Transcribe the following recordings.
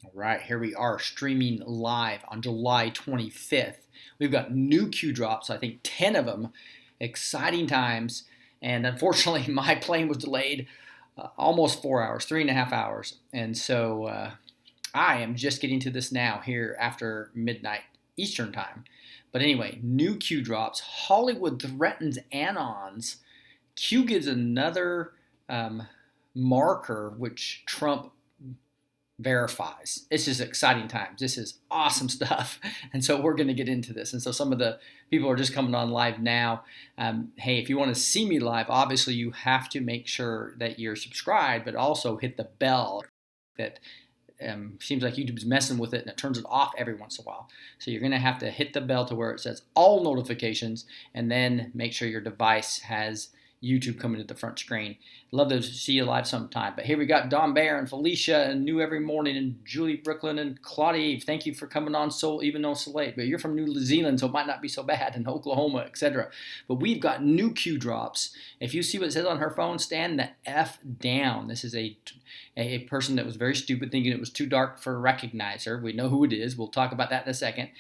All right, here we are streaming live on July 25th. We've got new Q drops, I think 10 of them. Exciting times. And unfortunately, my plane was delayed almost 4 hours, 3.5 hours. And so I am just getting to this now here after midnight Eastern time. But anyway, new Q drops. Hollywood threatens Anons. Q gives another marker which Trump verifies. It's just exciting times. This is awesome stuff. And so we're going to get into this. And so some of the people are just coming on live now. Hey, if you want to see me live, obviously you have to make sure that you're subscribed, but also hit the bell. That seems like YouTube's messing with it and it turns it off every once in a while. So you're going to have to hit the bell to where it says all notifications and then make sure your device has YouTube coming to the front screen. Love to see you live sometime. But here we got Don Bear and Felicia and New Every Morning and Julie Brooklyn and Claudia. Thank you for coming on, so even though it's late. But you're from New Zealand, so it might not be so bad, and Oklahoma, etc. But we've got new Q drops. If you see what it says on her phone, stand the F down. This is a person that was very stupid, thinking it was too dark for a recognizer. We know who it is. We'll talk about that in a second.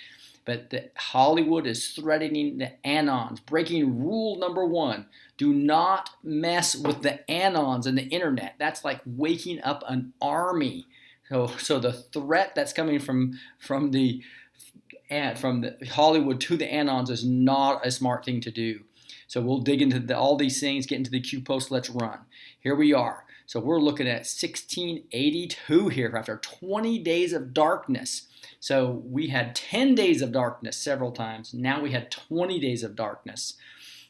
But Hollywood is threatening the Anons. Breaking rule number 1. Do not mess with the Anons and the internet. That's like waking up an army. So the threat that's coming from the Hollywood to the Anons is not a smart thing to do. So we'll dig into all these things, get into the Q post. Let's run. Here we are. So we're looking at 1682 here after 20 days of darkness. So we had 10 days of darkness several times. Now we had 20 days of darkness.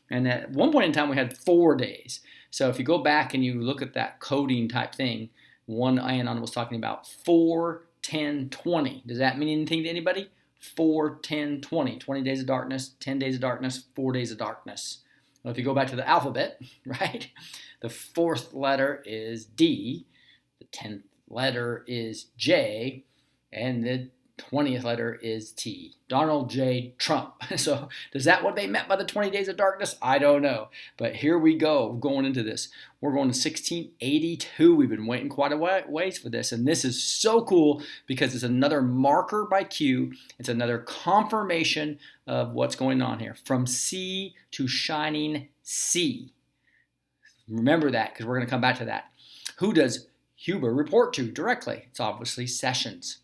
And at one point in time, we had 4 days. So if you go back and you look at that coding type thing, one Anon was talking about 4, 10, 20. Does that mean anything to anybody? 4, 10, 20. 20 days of darkness, 10 days of darkness, 4 days of darkness. Well, if you go back to the alphabet, right, the 4th letter is D, the 10th letter is J, and the 20th letter is T. Donald J. Trump. So is that what they meant by the 20 days of darkness? I don't know. But here we go, going into this. We're going to 1682. We've been waiting quite a ways for this. And this is so cool because it's another marker by Q. It's another confirmation of what's going on here. From sea to shining sea. Remember that because we're going to come back to that. Who does Huber report to directly? It's obviously Sessions.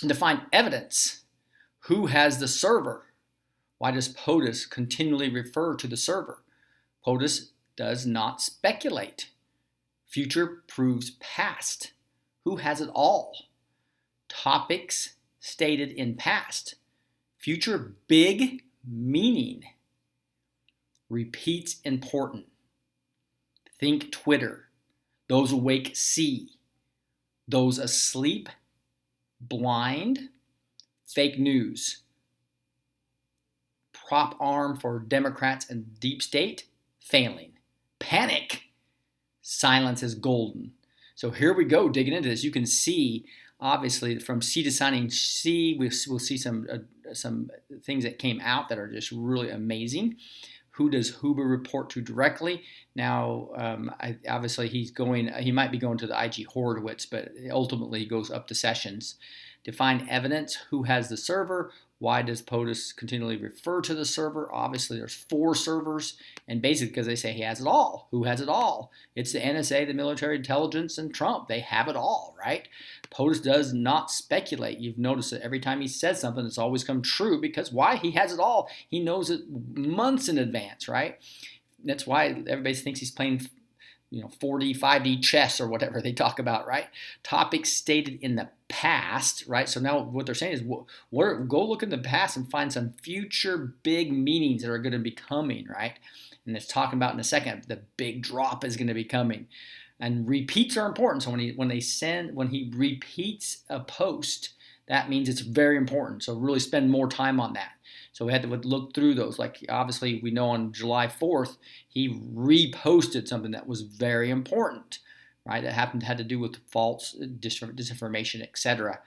Define evidence. Who has the server? Why does POTUS continually refer to the server? POTUS does not speculate. Future proves past. Who has it all? Topics stated in past. Future big meaning. Repeats important. Think Twitter. Those awake see. Those asleep blind, fake news, prop arm for Democrats and deep state, failing, panic, silence is golden. So here we go, digging into this. You can see, obviously, from C to signing C, we'll see some things that came out that are just really amazing. Who does Huber report to directly? Now, obviously, he might be going to the IG Horowitz, but ultimately he goes up to Sessions. Define evidence. Who has the server? Why does POTUS continually refer to the server? Obviously, there's 4 servers, and basically because they say he has it all. Who has it all? It's the NSA, the military intelligence, and Trump. They have it all, right? POTUS does not speculate. You've noticed that every time he says something, it's always come true because why? He has it all. He knows it months in advance, right? That's why everybody thinks he's playing 4D, 5D chess or whatever they talk about, right? Topics stated in the past, right? So now what they're saying is go look in the past and find some future big meanings that are going to be coming, right? And it's talking about in a second, the big drop is going to be coming. And repeats are important. So when he repeats a post, that means it's very important. So really spend more time on that. So we had to look through those. Like obviously we know on July 4th, he reposted something that was very important, right? That had to do with false disinformation, etc.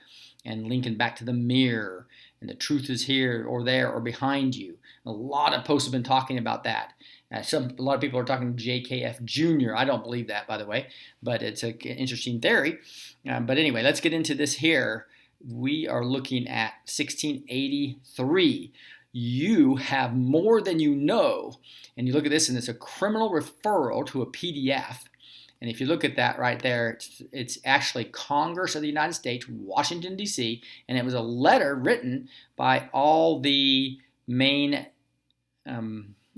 And linking back to the mirror and the truth is here or there or behind you. A lot of posts have been talking about that. A lot of people are talking JKF Jr. I don't believe that, by the way, but it's an interesting theory. But anyway, let's get into this here. We are looking at 1683. You have more than you know. And you look at this, and it's a criminal referral to a PDF. And if you look at that right there, it's actually Congress of the United States, Washington, D.C., and it was a letter written by all the main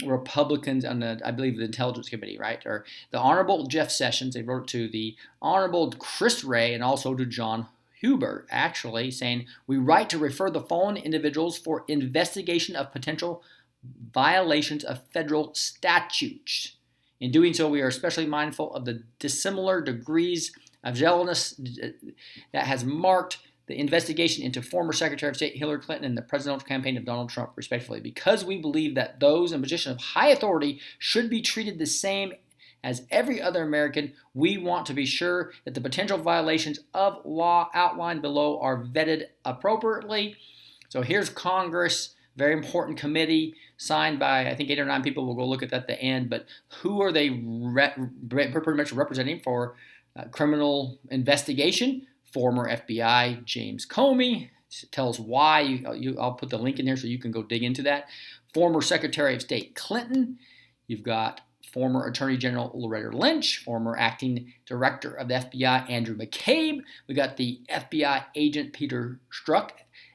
Republicans on I believe, the Intelligence Committee, right? Or the Honorable Jeff Sessions. They wrote it to the Honorable Chris Wray and also to John Hubert, actually, saying, we write to refer the following individuals for investigation of potential violations of federal statutes. In doing so, we are especially mindful of the dissimilar degrees of zealousness that has marked the investigation into former Secretary of State Hillary Clinton and the presidential campaign of Donald Trump, respectively. Because we believe that those in a position of high authority should be treated the same as every other American, we want to be sure that the potential violations of law outlined below are vetted appropriately. So here's Congress, very important committee, signed by, I think, 8 or 9 people. We'll go look at that at the end. But who are they pretty much representing for criminal investigation? Former FBI James Comey. Tells why. I'll put the link in there so you can go dig into that. Former Secretary of State Clinton. You've got former Attorney General Loretta Lynch, former acting director of the FBI Andrew McCabe. We got the FBI agent Peter Strzok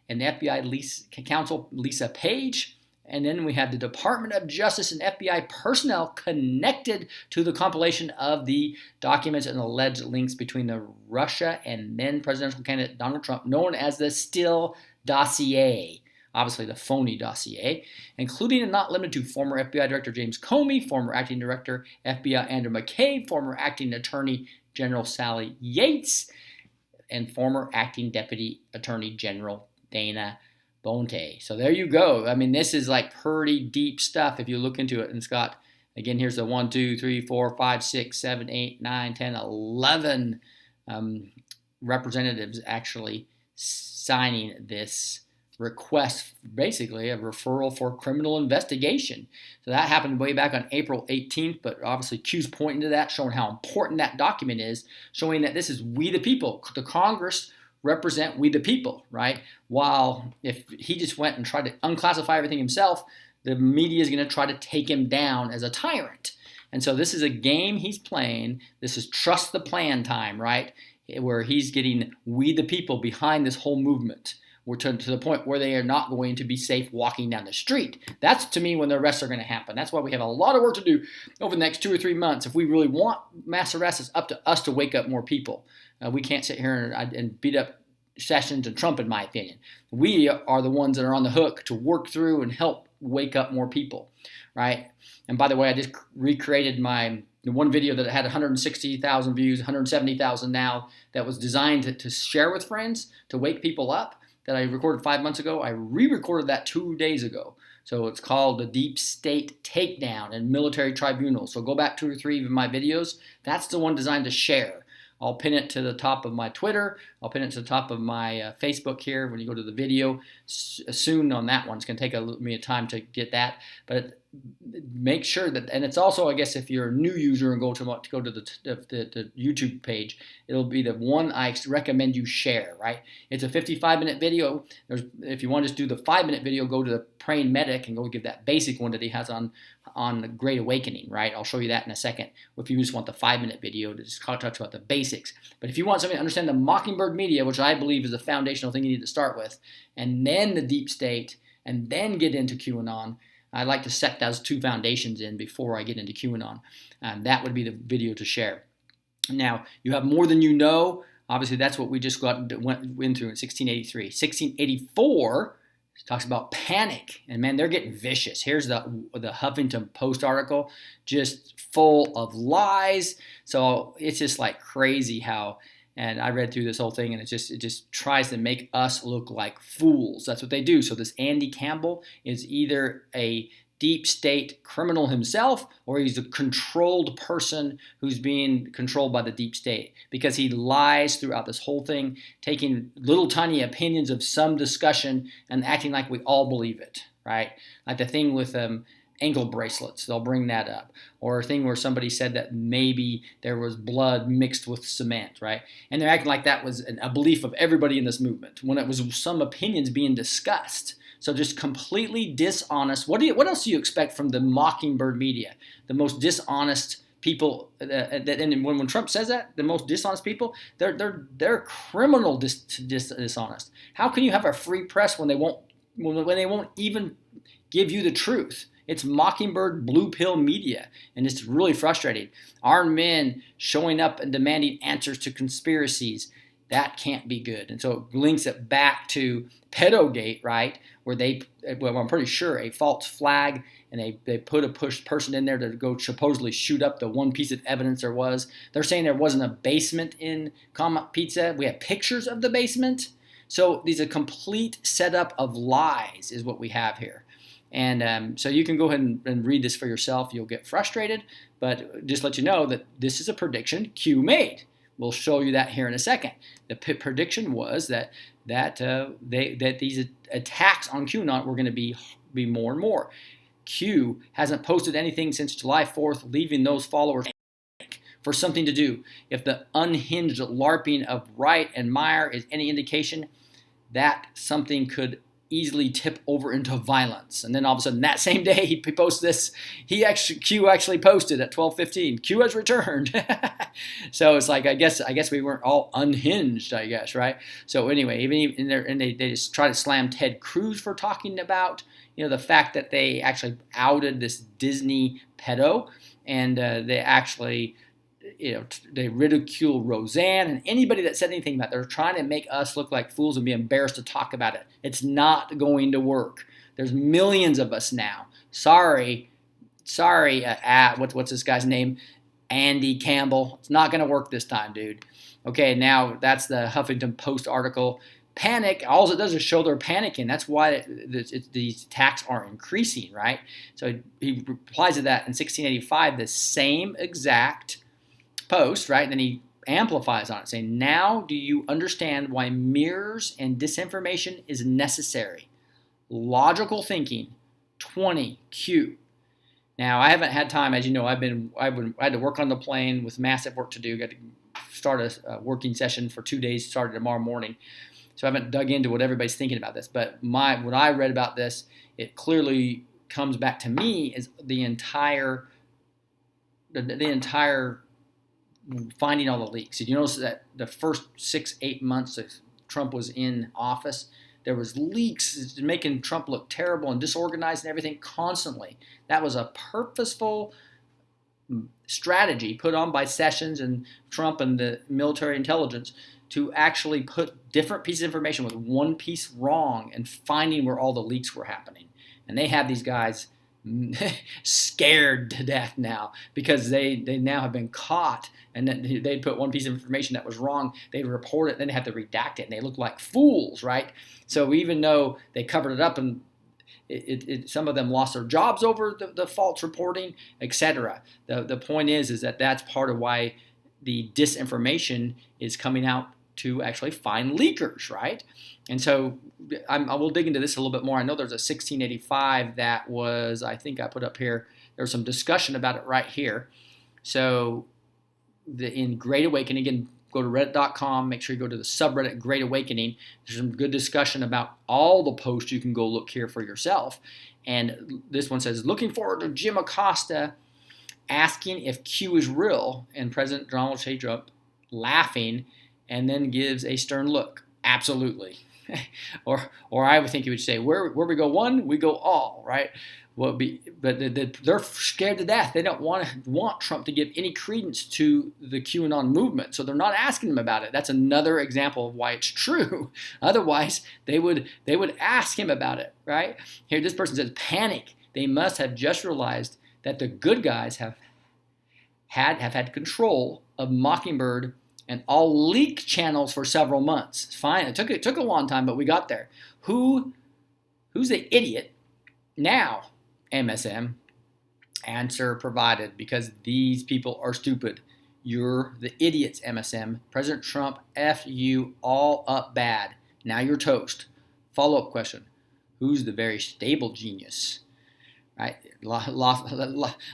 and the FBI counsel Lisa Page. And then we have the Department of Justice and FBI personnel connected to the compilation of the documents and alleged links between the Russia and then presidential candidate Donald Trump, known as the Steele dossier, obviously the phony dossier, including and not limited to former FBI Director James Comey, former acting director FBI Andrew McCabe, former acting Attorney General Sally Yates, and former acting Deputy Attorney General Dana Bonte. So there you go. I mean, this is like pretty deep stuff if you look into it. And it's got, again, here's the 1, 2, 3, 4, 5, 6, 7, 8, 9, 10, 11 representatives actually signing this request, basically a referral for criminal investigation. So that happened way back on April 18th, but obviously Q's pointing to that, showing how important that document is, showing that this is we the people. The Congress represent we the people, right? While if he just went and tried to unclassify everything himself, the media is going to try to take him down as a tyrant. And so this is a game he's playing. This is trust the plan time, right? Where he's getting we the people behind this whole movement. We're to the point where they are not going to be safe walking down the street. That's, to me, when the arrests are going to happen. That's why we have a lot of work to do over the next 2 or 3 months. If we really want mass arrests, it's up to us to wake up more people. We can't sit here and beat up Sessions and Trump, in my opinion. We are the ones that are on the hook to work through and help wake up more people, right? And by the way, I just recreated the one video that had 160,000 views, 170,000 now, that was designed to share with friends, to wake people up, that I recorded 5 months ago. I re-recorded that 2 days ago. So it's called the Deep State Takedown and Military Tribunal. So go back 2 or 3 of my videos. That's the one designed to share. I'll pin it to the top of my Twitter. I'll pin it to the top of my Facebook here when you go to the video. Soon on that one. It's going to take me a time to get that. But make sure that, and it's also, I guess, if you're a new user and go to the YouTube page, it'll be the one I recommend you share, right? It's a 55-minute video. If you want to just do the 5-minute video, go to the Praying Medic and go give that basic one that he has on the Great Awakening, right? I'll show you that in a second. If you just want the 5-minute video to just talk about the basics. But if you want something to understand the Mockingbird media, which I believe is the foundational thing you need to start with, and then the deep state, and then get into QAnon, I like to set those 2 foundations in before I get into QAnon. That would be the video to share. Now, you have more than you know. Obviously, that's what we just went through in 1683. 1684 talks about panic. And, man, they're getting vicious. Here's the Huffington Post article, just full of lies. So it's just like crazy how... And I read through this whole thing, and it just tries to make us look like fools. That's what they do. So this Andy Campbell is either a deep state criminal himself, or he's a controlled person who's being controlled by the deep state, because he lies throughout this whole thing, taking little tiny opinions of some discussion and acting like we all believe it, right? Like the thing with ankle bracelets. They'll bring that up. Or a thing where somebody said that maybe there was blood mixed with cement, right? And they're acting like that was a belief of everybody in this movement when it was some opinions being discussed. So just completely dishonest. What else do you expect from the Mockingbird media? The most dishonest people. And when Trump says that, the most dishonest people, they're criminal dishonest. How can you have a free press when they won't even give you the truth? It's Mockingbird blue pill media, and it's really frustrating. Armed men showing up and demanding answers to conspiracies. That can't be good. And so it links it back to Pedogate, right, where I'm pretty sure, a false flag, and they put a person in there to go supposedly shoot up the one piece of evidence there was. They're saying there wasn't a basement in Comet Pizza. We have pictures of the basement. So these are complete setup of lies is what we have here. And so you can go ahead and read this for yourself. You'll get frustrated, but just let you know that this is a prediction Q made. We'll show you that here in a second. The prediction was that these attacks on QAnon were going to be more and more. Q hasn't posted anything since July 4th, leaving those followers for something to do. If the unhinged LARPing of Wright and Meyer is any indication, that something could easily tip over into violence. And then all of a sudden, that same day, he posts this. Q actually posted at 12:15. Q has returned. So it's like I guess we weren't all unhinged. I guess, right? So anyway, even there, and they just try to slam Ted Cruz for talking about the fact that they actually outed this Disney pedo, and they actually. They ridicule Roseanne and anybody that said anything about it. They're trying to make us look like fools and be embarrassed to talk about it. It's not going to work. There's millions of us now. Sorry, what's this guy's name? Andy Campbell. It's not going to work this time, dude. Okay, now that's the Huffington Post article. Panic, all it does is show they're panicking. That's why these attacks are increasing, right? So he replies to that in 1685, the same exact post, right? And then he amplifies on it, saying, now do you understand why mirrors and disinformation is necessary? Logical thinking, 20, Q. Now, I haven't had time, as you know, I had to work on the plane with massive work to do. Got to start a working session for 2 days, started tomorrow morning. So I haven't dug into what everybody's thinking about this. But what I read about this, it clearly comes back to me is the entire finding all the leaks. Did you notice that the first 6-8 months that Trump was in office, there was leaks making Trump look terrible and disorganized and everything constantly. That was a purposeful strategy put on by Sessions and Trump and the military intelligence to actually put different pieces of information with one piece wrong and finding where all the leaks were happening. And they have these guys scared to death now because they now have been caught, and then they'd put one piece of information that was wrong, they'd report it, then they have to redact it, and they look like fools, right? So even though they covered it up, and some of them lost their jobs over the false reporting, etc. The point is that that's part of why the disinformation is coming out to actually find leakers, right? And so I will dig into this a little bit more. I know there's a 1685 that was, I think I put up here, there's some discussion about it right here. So in Great Awakening, again, go to reddit.com, make sure you go to the subreddit Great Awakening. There's some good discussion about all the posts. You can go look here for yourself. And this one says, looking forward to Jim Acosta asking if Q is real, and President Donald J. Trump laughing, and then gives a stern look. Absolutely. or I would think he would say, where we go one, we go all, right? But they're scared to death. They don't want Trump to give any credence to the QAnon movement, so they're not asking him about it. That's another example of why it's true. Otherwise, they would ask him about it, right? Here, this person says, panic. They must have just realized that the good guys have had control of Mockingbird and all leak channels for several months. It's fine. It took a long time, but we got there. Who's the idiot now? MSM. Answer provided, because these people are stupid. You're the idiots, MSM. President Trump, F you all up bad. Now you're toast. Follow-up question. Who's the very stable genius? right? Laugh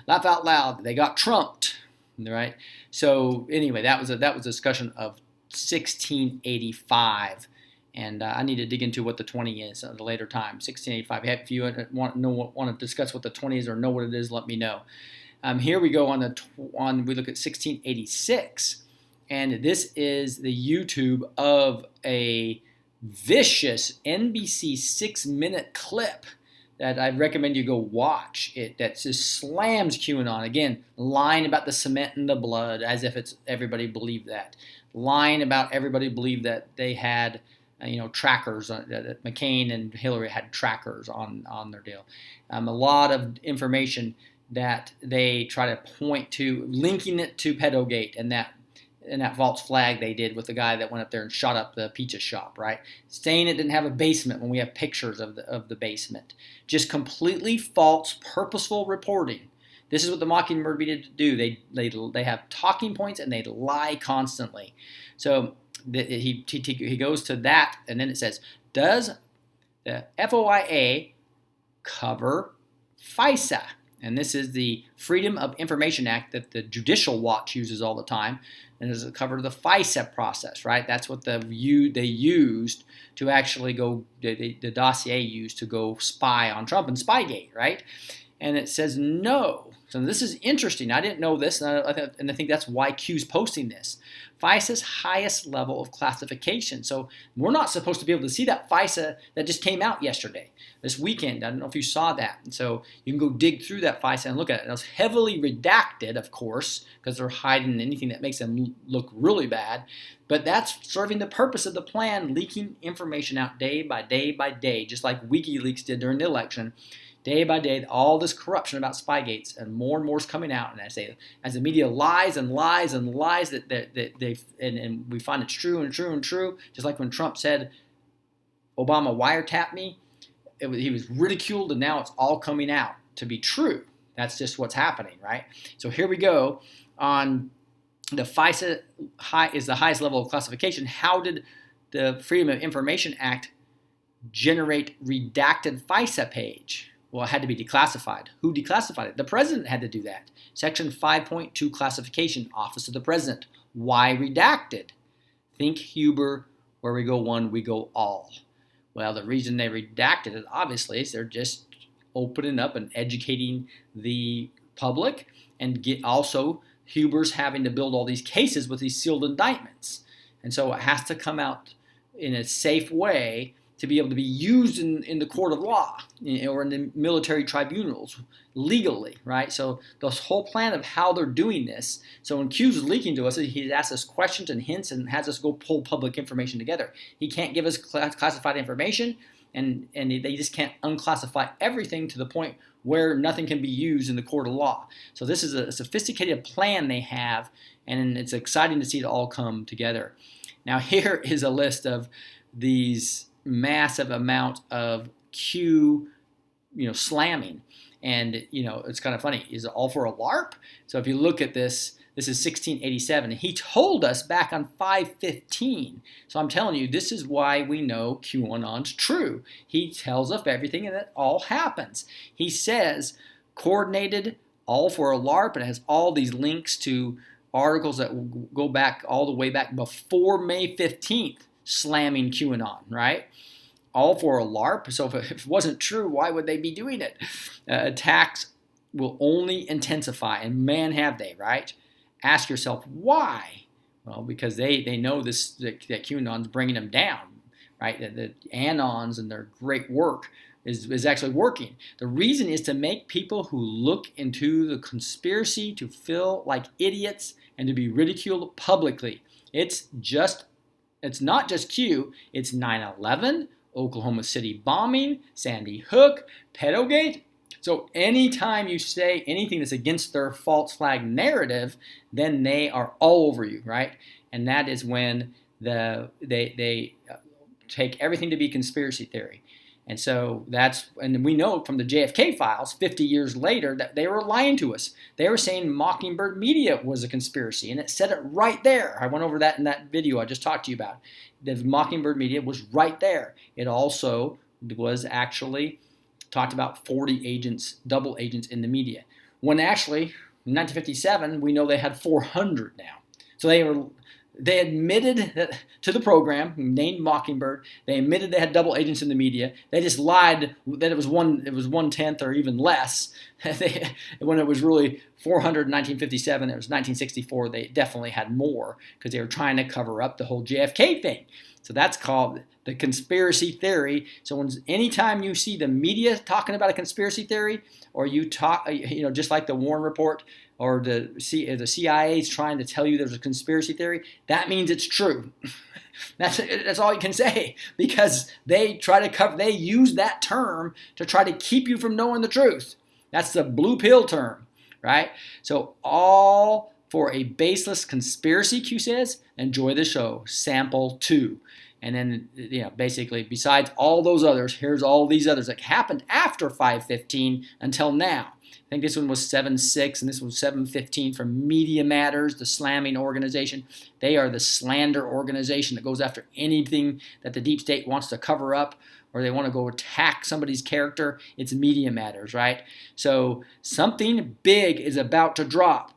out loud. They got trumped, right? So anyway, that was a discussion of 1685. And I need to dig into what the 20 is at a later time. 1685. If you want to discuss what the 20 is or know what it is, let me know. Here we go we look at 1686, and this is the YouTube of a vicious NBC 6-minute clip that I recommend you go watch. That just slams QAnon. Again, lying about the cement and the blood as if everybody believed that. Lying about everybody believed that they had trackers, that McCain and Hillary had trackers on their deal. A lot of information that they try to point to, linking it to Pedogate and that false flag they did with the guy that went up there and shot up the pizza shop, right? Saying it didn't have a basement when we have pictures of the basement. Just completely false, purposeful reporting. This is what the Mockingbird media do. They have talking points and they lie constantly. So he goes to that, and then it says, does the FOIA cover FISA? And this is the Freedom of Information Act that the Judicial Watch uses all the time, and is a cover of the FISA process, right? That's what they used to actually go, the dossier used to go spy on Trump and Spygate, right? And it says no. So this is interesting. I didn't know this, and I think that's why Q's posting this. FISA's highest level of classification. So we're not supposed to be able to see that FISA that just came out yesterday, this weekend. I don't know if you saw that. And so you can go dig through that FISA and look at it. And it's heavily redacted, of course, because they're hiding anything that makes them look really bad. But that's serving the purpose of the plan, leaking information out day by day by day, just like WikiLeaks did during the election. Day by day, all this corruption about Spygates, and more is coming out. And I say, as the media lies and lies and lies, and we find it's true and true and true. Just like when Trump said, Obama wiretapped me, he was ridiculed, and now it's all coming out to be true. That's just what's happening, right? So here we go on the FISA is the highest level of classification. How did the Freedom of Information Act generate redacted FISA page? Well, it had to be declassified. Who declassified it? The president had to do that. Section 5.2 classification, Office of the President. Why redacted? Think Huber, where we go one, we go all. Well, the reason they redacted it, obviously, is they're just opening up and educating the public, and also Huber's having to build all these cases with these sealed indictments. And so it has to come out in a safe way to be able to be used in the court of law or in the military tribunals legally, right? So this whole plan of how they're doing this. So when Q's leaking to us, he asks us questions and hints and has us go pull public information together. He can't give us classified information, and they just can't unclassify everything to the point where nothing can be used in the court of law. So this is a sophisticated plan they have, and it's exciting to see it all come together. Now here is a list of these massive amount of Q, slamming. And, it's kind of funny. Is it all for a LARP? So if you look at this, this is 1687. He told us back on 515. So I'm telling you, this is why we know QAnon's true. He tells us everything, and it all happens. He says, coordinated, all for a LARP, and it has all these links to articles that go back all the way back before May 15th. Slamming QAnon, right? All for a LARP. So if it wasn't true, why would they be doing it? Attacks will only intensify, and man have they, right? Ask yourself why. Well, because they know that QAnon's bringing them down, right? The Anons and their great work is actually working. The reason is to make people who look into the conspiracy to feel like idiots and to be ridiculed publicly. It's not just Q, it's 9/11, Oklahoma City bombing, Sandy Hook, Pedogate. So anytime you say anything that's against their false flag narrative, then they are all over you, right? And that is when they take everything to be conspiracy theory. And so and we know from the JFK files 50 years later that they were lying to us. They were saying Mockingbird Media was a conspiracy, and it said it right there. I went over that in that video I just talked to you about. The Mockingbird Media was right there. It also was actually talked about 40 agents, double agents in the media. When actually, in 1957, we know they had 400 now. So they admitted that, to the program named Mockingbird. They admitted they had double agents in the media. They just lied that it was 1/10 or even less. When it was really 400 in 1957, it was 1964. They definitely had more because they were trying to cover up the whole JFK thing. So that's called the conspiracy theory. So anytime you see the media talking about a conspiracy theory, or you talk, just like the Warren Report or the CIA is trying to tell you there's a conspiracy theory, that means it's true. That's all you can say, because they use that term to try to keep you from knowing the truth. That's the blue pill term, right? So all for a baseless conspiracy, Q says. Enjoy the show. Sample 2. And then, basically, besides all those others, here's all these others that happened after 5:15 until now. I think this one was 7:06 and this was 7:15 from Media Matters, the slamming organization. They are the slander organization that goes after anything that the deep state wants to cover up, or they want to go attack somebody's character. It's Media Matters, right? So something big is about to drop.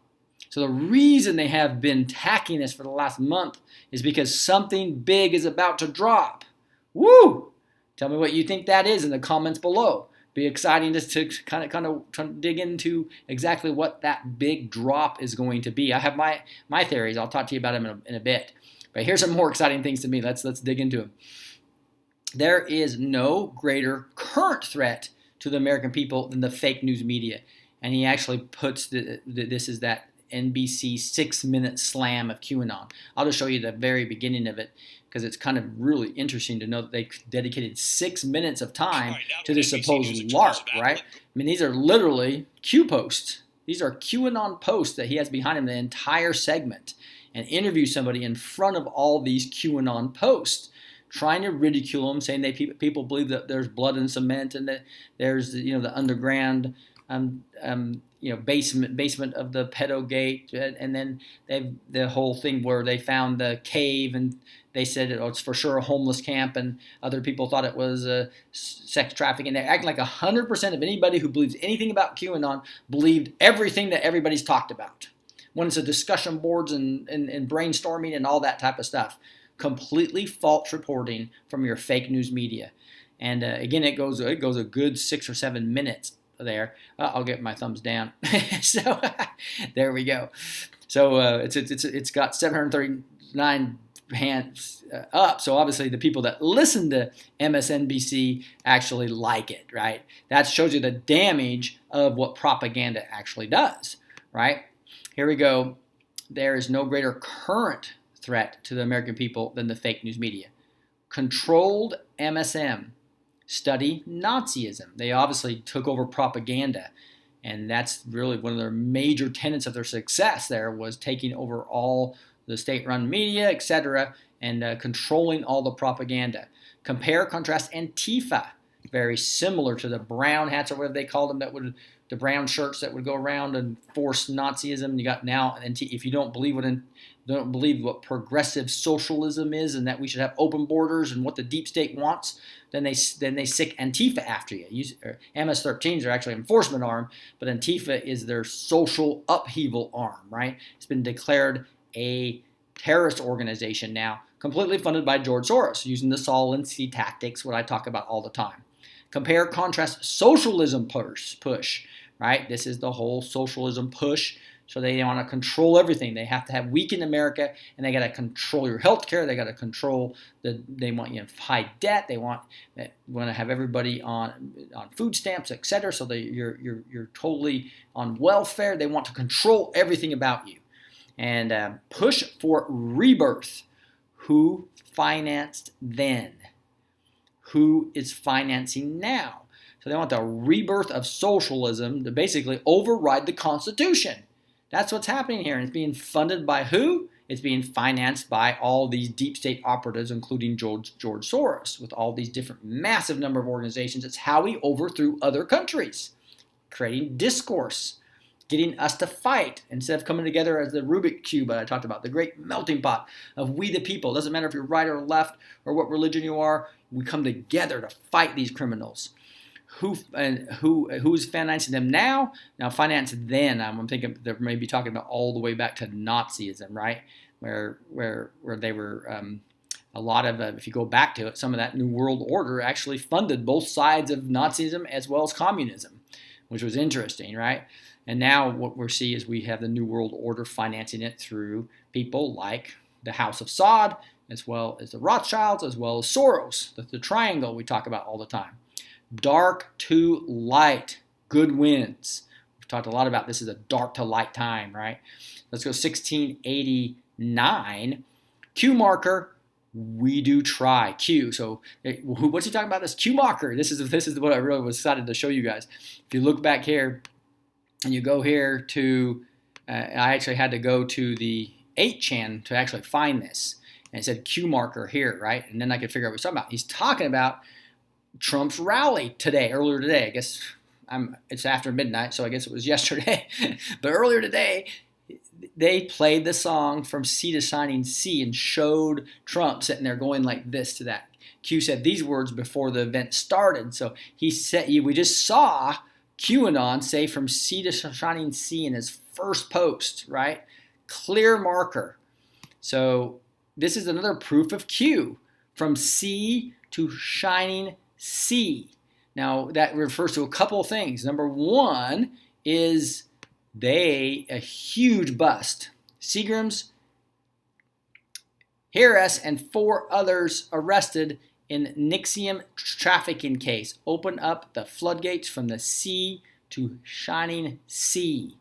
So the reason they have been attacking this for the last month is because something big is about to drop. Woo! Tell me what you think that is in the comments below. Be exciting just to kind of try to dig into exactly what that big drop is going to be. I have my theories. I'll talk to you about them in a bit. But here's some more exciting things to me. Let's dig into them. There is no greater current threat to the American people than the fake news media. And he actually puts this is that NBC 6-minute slam of QAnon. I'll just show you the very beginning of it because it's kind of really interesting to know that they dedicated 6 minutes of time to this supposed LARP, right? I mean, these are literally Q posts. These are QAnon posts that he has behind him the entire segment, and interview somebody in front of all these QAnon posts, trying to ridicule them, saying people believe that there's blood and cement and that there's the underground basement of the pedo gate, and then the whole thing where they found the cave and they said it's for sure a homeless camp, and other people thought it was sex trafficking. They're acting like 100% of anybody who believes anything about QAnon believed everything that everybody's talked about. When it's a discussion boards and brainstorming and all that type of stuff. Completely false reporting from your fake news media. And again, it goes a good 6 or 7 minutes there. I'll get my thumbs down. So there we go. So it's got 739 hands up. So obviously the people that listen to MSNBC actually like it, right? That shows you the damage of what propaganda actually does, right? Here we go. There is no greater current threat to the American people than the fake news media. Controlled MSM. Study Nazism. They obviously took over propaganda, and that's really one of their major tenets of their success there was taking over all the state-run media, etc., and controlling all the propaganda. Compare, contrast Antifa. Very similar to the brown hats or whatever they called them, the brown shirts that would go around and force Nazism. You got now, if you don't believe what progressive socialism is and that we should have open borders and what the deep state wants, then they sick Antifa after you. MS-13s are actually an enforcement arm, but Antifa is their social upheaval arm, right? It's been declared a terrorist organization now, completely funded by George Soros, using the Solinsky tactics, what I talk about all the time. Compare, contrast socialism push, right? This is the whole socialism push. So they want to control everything. They have to have weaken America, and they got to control your health care. They got to control they want you in high debt. They want to have everybody on food stamps, etc. So you're totally on welfare. They want to control everything about you, and push for rebirth. Who financed then? Who is financing now? So they want the rebirth of socialism to basically override the Constitution. That's what's happening here. And it's being funded by who? It's being financed by all these deep state operatives, including George Soros, with all these different massive number of organizations. It's how he overthrew other countries, creating discourse, getting us to fight instead of coming together as the Rubik Cube that I talked about, the great melting pot of we the people. It doesn't matter if you're right or left or what religion you are. We come together to fight these criminals. who's financing them now? Now, finance then, I'm thinking they're maybe talking about all the way back to Nazism, right? Where they were a lot of, if you go back to it, some of that New World Order actually funded both sides of Nazism as well as communism, which was interesting, right? And now what we see is we have the New World Order financing it through people like the House of Saud, as well as the Rothschilds, as well as Soros, the triangle we talk about all the time. Dark to light, good wins. We've talked a lot about this is a dark to light time, right? Let's go 1689. Q marker, we do try. Q. So what's he talking about? This Q marker. This is what I really was excited to show you guys. If you look back here and you go here to, I actually had to go to the 8chan to actually find this. And it said Q marker here, right? And then I could figure out what he's talking about. He's talking about Trump's rally earlier today. I guess it's after midnight, so I guess it was yesterday. But earlier today, they played the song From Sea to Shining Sea and showed Trump sitting there going like this to that. Q said these words before the event started. So he said, we just saw Qanon say From Sea to Shining Sea in his first post, right? Clear marker. So this is another proof of Q. From sea to shining sea. Now that refers to a couple of things. Number one is a huge bust. Seagram's, Harris, and 4 others arrested in Nixium trafficking case. Open up the floodgates from the sea to shining sea.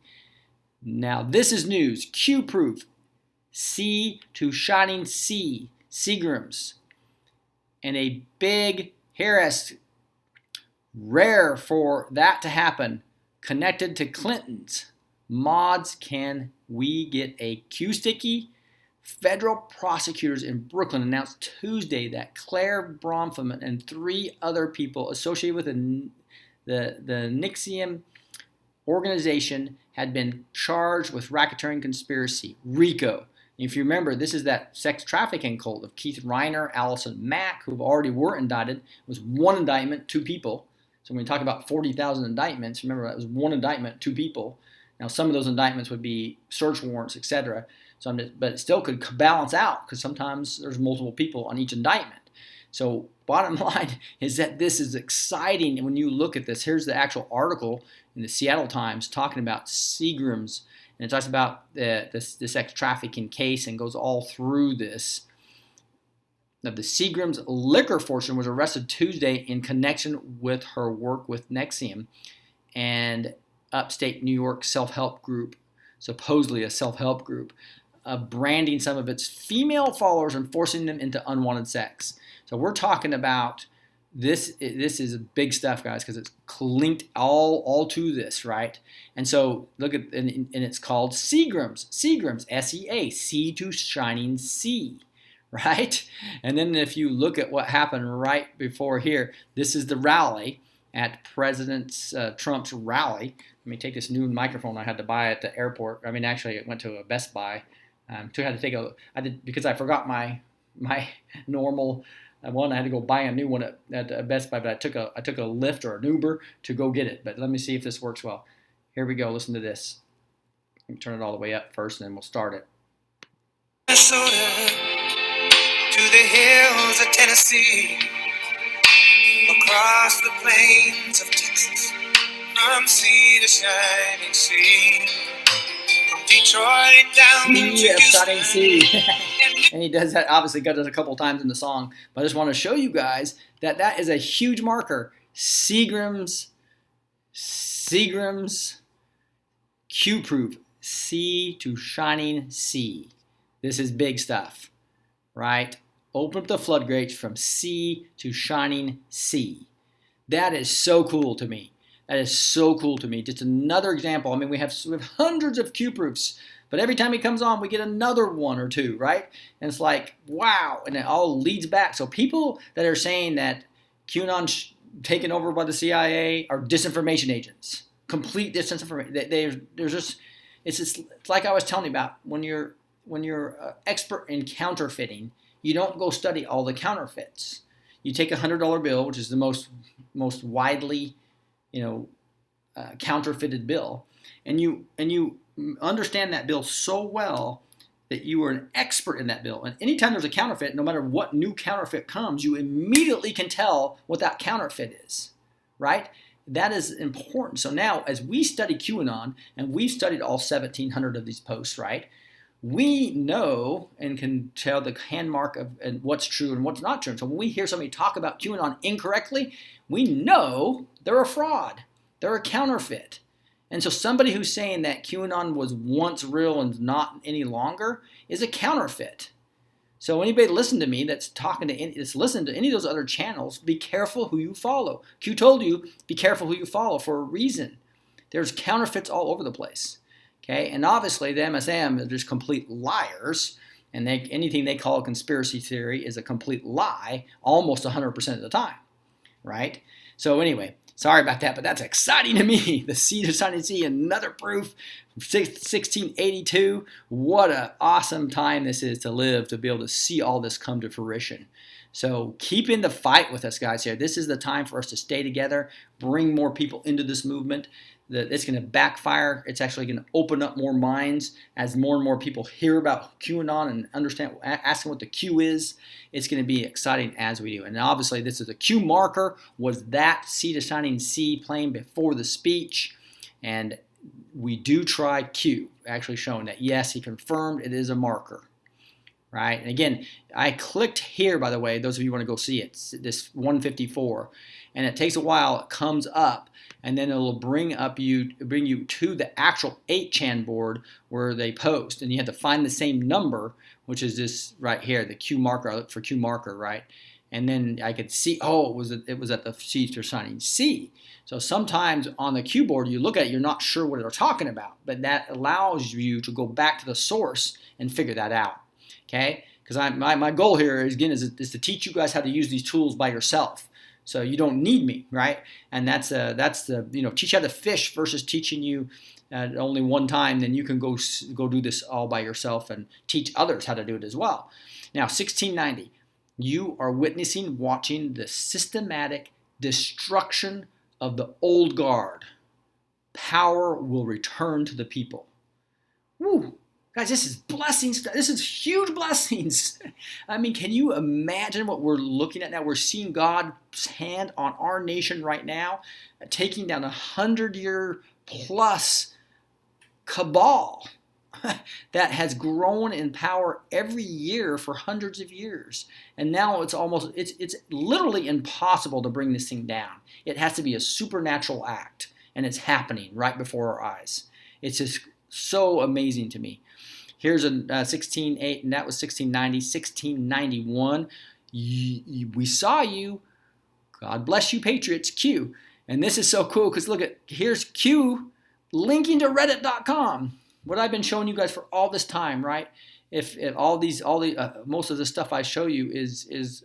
Now this is news. Q proof. Sea to shining sea. Seagram's. And a big Harris, rare for that to happen, connected to Clinton's. Mods, can we get a Q sticky? Federal prosecutors in Brooklyn announced Tuesday that Claire Bronfman and 3 other people associated with the Nixium organization had been charged with racketeering conspiracy, RICO. If you remember, this is that sex trafficking cult of Keith Reiner, Allison Mack, who already were indicted. It was 1 indictment, 2 people. So when we talk about 40,000 indictments, remember that was 1 indictment, 2 people. Now some of those indictments would be search warrants, etc. But it still could balance out because sometimes there's multiple people on each indictment. So bottom line is that this is exciting. And when you look at this, here's the actual article in the Seattle Times talking about Seagram's. And it talks about the sex trafficking case and goes all through this. Now, the Seagram's liquor fortune was arrested Tuesday in connection with her work with Nexium and upstate New York self-help group, supposedly a self-help group, branding some of its female followers and forcing them into unwanted sex. So we're talking about this is big stuff, guys, because it's linked all to this, right? And so look at, and it's called Seagram's, S-E-A, sea to shining sea, right? And then if you look at what happened right before here, this is the rally at President Trump's rally. Let me take this new microphone I had to buy at the airport. I mean, actually, I went to a Best Buy. Because I forgot my normal one. I had to go buy a new one at Best Buy, but I took a Lyft or an Uber to go get it. But let me see if this works well. Here we go. Listen to this. Let me turn it all the way up first, and then we'll start it. Minnesota to the hills of Tennessee, across the plains of Texas, from sea to shining sea. Detroit down to Houston. Sea. And he does that, obviously does a couple times in the song, but I just want to show you guys that is a huge marker. Seagram's Q-proof, sea to shining sea. This is big stuff, right? Open up the floodgates from sea to shining sea. That is so cool to me. That is so cool to me. Just another example. I mean, we have hundreds of Q-proofs, but every time he comes on, we get another 1 or 2, right? And it's like, wow, and it all leads back. So people that are saying that QAnon taken over by the CIA are disinformation agents, complete disinformation. It's like I was telling you about when you're expert in counterfeiting, you don't go study all the counterfeits. you take a $100 bill, which is the most widely, counterfeited bill, and you understand that bill so well that you are an expert in that bill. And anytime there's a counterfeit, no matter what new counterfeit comes, you immediately can tell what that counterfeit is, right? That is important. So now, as we study QAnon, and we've studied all 1,700 of these posts, right? We know and can tell the hand mark of and what's true and what's not true. So when we hear somebody talk about QAnon incorrectly, we know they're a fraud. They're a counterfeit. And so somebody who's saying that QAnon was once real and not any longer is a counterfeit. So anybody listen to me that's listening to any of those other channels, be careful who you follow. Q told you, be careful who you follow for a reason. There's counterfeits all over the place. Okay, and obviously the MSM are just complete liars, and anything they call a conspiracy theory is a complete lie almost 100% of the time, right? So anyway, sorry about that, but that's exciting to me. The seed of Shining Sea, another proof from 1682. What an awesome time this is to live, to be able to see all this come to fruition. So keep in the fight with us, guys, here. This is the time for us to stay together, bring more people into this movement. It's going to backfire. It's actually going to open up more minds as more and more people hear about QAnon and understand, asking what the Q is. It's going to be exciting as we do. And obviously, this is a Q marker. Was that Seed of Shining Sea playing before the speech? And we do try Q, actually showing that, yes, he confirmed it is a marker. Right? And again, I clicked here, by the way, those of you who want to go see it, this 154. And it takes a while. It comes up. And then it'll bring you to the actual 8chan board where they post, and you have to find the same number, which is this right here, the Q marker. I look for Q marker, right? And then I could see, it was at the Seed of Shining Sea. So sometimes on the Q board, you look at it, you're not sure what they're talking about, but that allows you to go back to the source and figure that out. Okay? Because my goal here is to teach you guys how to use these tools by yourself. So you don't need me, right? And that's the teach you how to fish versus teaching you only one time. Then you can go do this all by yourself and teach others how to do it as well. Now, 1690, you are watching the systematic destruction of the old guard. Power will return to the people. Woo! Guys, this is blessings. This is huge blessings. I mean, can you imagine what we're looking at now? We're seeing God's hand on our nation right now, taking down 100-year plus cabal that has grown in power every year for hundreds of years. And now it's literally impossible to bring this thing down. It has to be a supernatural act, and it's happening right before our eyes. It's just so amazing to me. Here's a 16.8, and that was 1690. 1691, we saw you. God bless you, Patriots, Q. And this is so cool because look here's Q linking to Reddit.com. What I've been showing you guys for all this time, right? If most of the stuff I show you is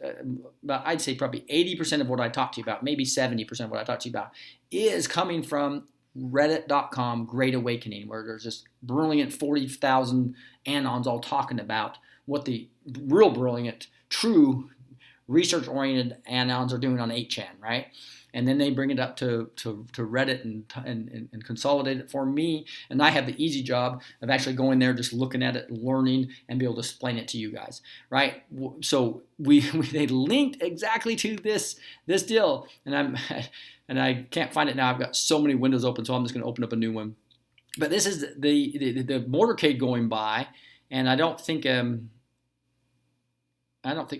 about, I'd say probably 80% of what I talk to you about, maybe 70% of what I talk to you about, is coming from Reddit.com Great Awakening, where there's this brilliant 40,000 Anons all talking about what the real brilliant, true, research-oriented Anons are doing on 8chan, right? And then they bring it up to Reddit and consolidate it for me. And I have the easy job of actually going there, just looking at it, learning, and be able to explain it to you guys, right? So they linked exactly to this deal, and I can't find it now. I've got so many windows open, so I'm just going to open up a new one. But this is the motorcade going by, and I don't think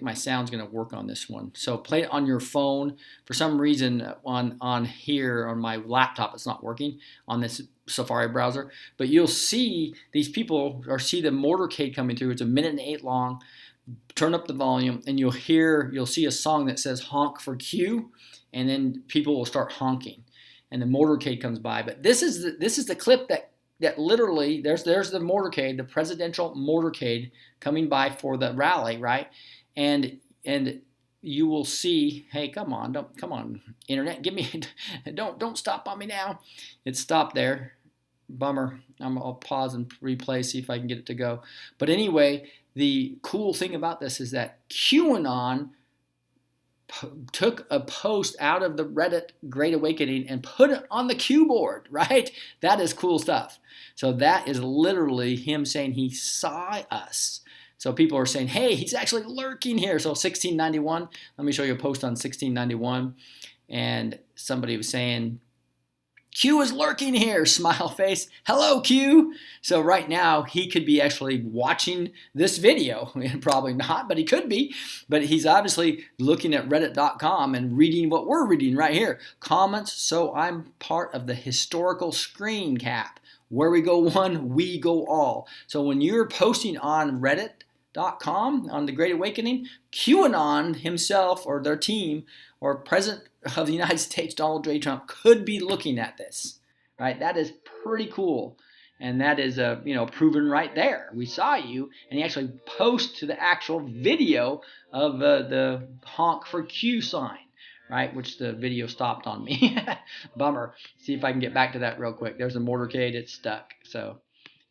my sound's going to work on this one. So play it on your phone. For some reason on here on my laptop it's not working on this Safari browser. But you'll see these people see the motorcade coming through. It's 1:08 long. Turn up the volume and you'll see a song that says honk for Q, and then people will start honking and the motorcade comes by. But this is the clip that literally there's the motorcade, the presidential motorcade coming by for the rally, right? And you will see, hey, come on, internet, don't stop on me now. It stopped there. Bummer. I'll pause and replay, see if I can get it to go. But anyway, the cool thing about this is that QAnon took a post out of the Reddit Great Awakening and put it on the Q board, right? That is cool stuff. So that is literally him saying he saw us. So people are saying, hey, he's actually lurking here. So 1691, let me show you a post on 1691. And somebody was saying, Q is lurking here, smile face. Hello, Q. So right now, he could be actually watching this video. Probably not, but he could be. But he's obviously looking at reddit.com and reading what we're reading right here. Comments, so I'm part of the historical screen cap. Where we go one, we go all. So when you're posting on reddit.com, on the Great Awakening, QAnon himself or their team or President of the United States, Donald J. Trump, could be looking at this, right? That is pretty cool. And that is, proven right there. We saw you, and he actually posts to the actual video of the honk for Q sign, right? Which the video stopped on me. Bummer. See if I can get back to that real quick. There's a motorcade. It's stuck. So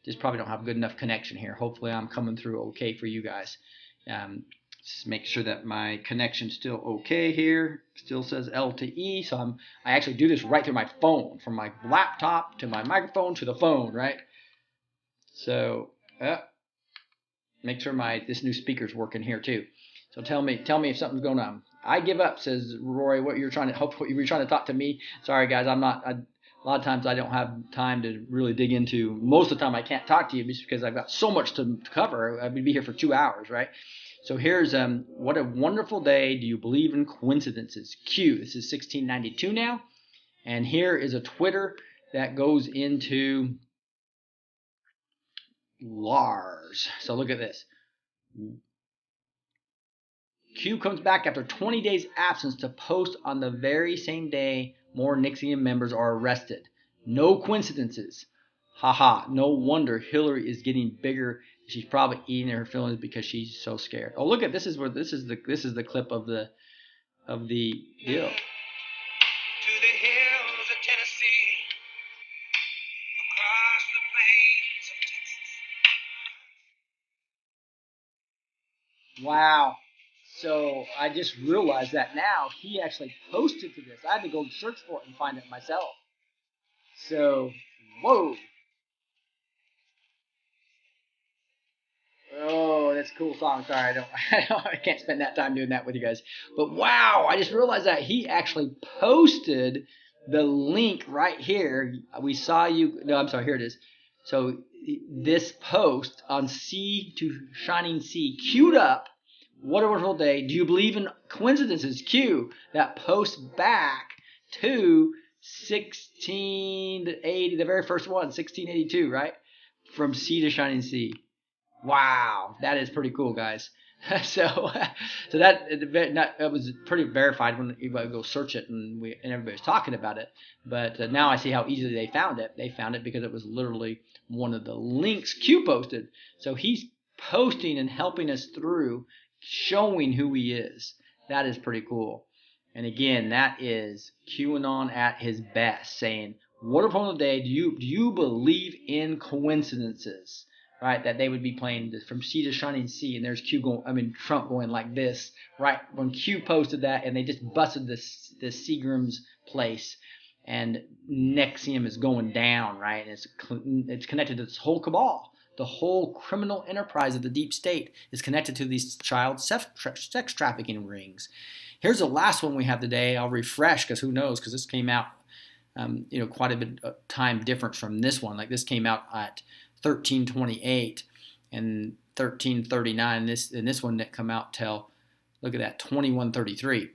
just probably don't have good enough connection here. Hopefully I'm coming through okay for you guys. Just make sure that my connection's still okay here. Still says LTE, so I actually do this right through my phone, from my laptop to my microphone to the phone, right? So make sure this new speaker's working here too. So tell me if something's going on. I give up, says Rory. What you're trying to talk to me? Sorry guys, I'm not. A lot of times I don't have time to really dig into. Most of the time I can't talk to you just because I've got so much to cover. I would be here for 2 hours, right? So here's what a wonderful day. Do you believe in coincidences? Q. This is 1692 now. And here is a Twitter that goes into Lars. So look at this. Q comes back after 20 days absence to post on the very same day more NXIVM members are arrested. No coincidences. Haha, no wonder Hillary is getting bigger. She's probably eating her feelings because she's so scared. Oh, look at this is the clip of the deal. To the hills of Tennessee, across the plains of Texas. Wow. So I just realized that now he actually posted to this. I had to go search for it and find it myself. So, whoa. Oh, that's a cool song. Sorry, I can't spend that time doing that with you guys. But wow, I just realized that he actually posted the link right here. We saw you. No, I'm sorry. Here it is. So this post on Sea to Shining Sea, queued up. What a wonderful day. Do you believe in coincidences? Q. That post back to 1680, the very first one, 1682, right? From Sea to Shining Sea. Wow, that is pretty cool, guys. so that was pretty verified when you go search it and everybody's talking about it. But now I see how easily they found it. They found it because it was literally one of the links Q posted. So he's posting and helping us through, showing who he is. That is pretty cool. And again, that is QAnon at his best, saying, "What upon the day do you believe in coincidences?" Right, that they would be playing from Sea to Shining Sea, and there's Trump going like this, right? When Q posted that, and they just busted this Seagram's place, and NXIVM is going down, right? And it's connected to this whole cabal. The whole criminal enterprise of the deep state is connected to these child sex trafficking rings. Here's the last one we have today. I'll refresh because who knows? Because this came out, quite a bit of time difference from this one. Like this came out at 1328 and 1339. This one didn't come out till, look at that, 2133.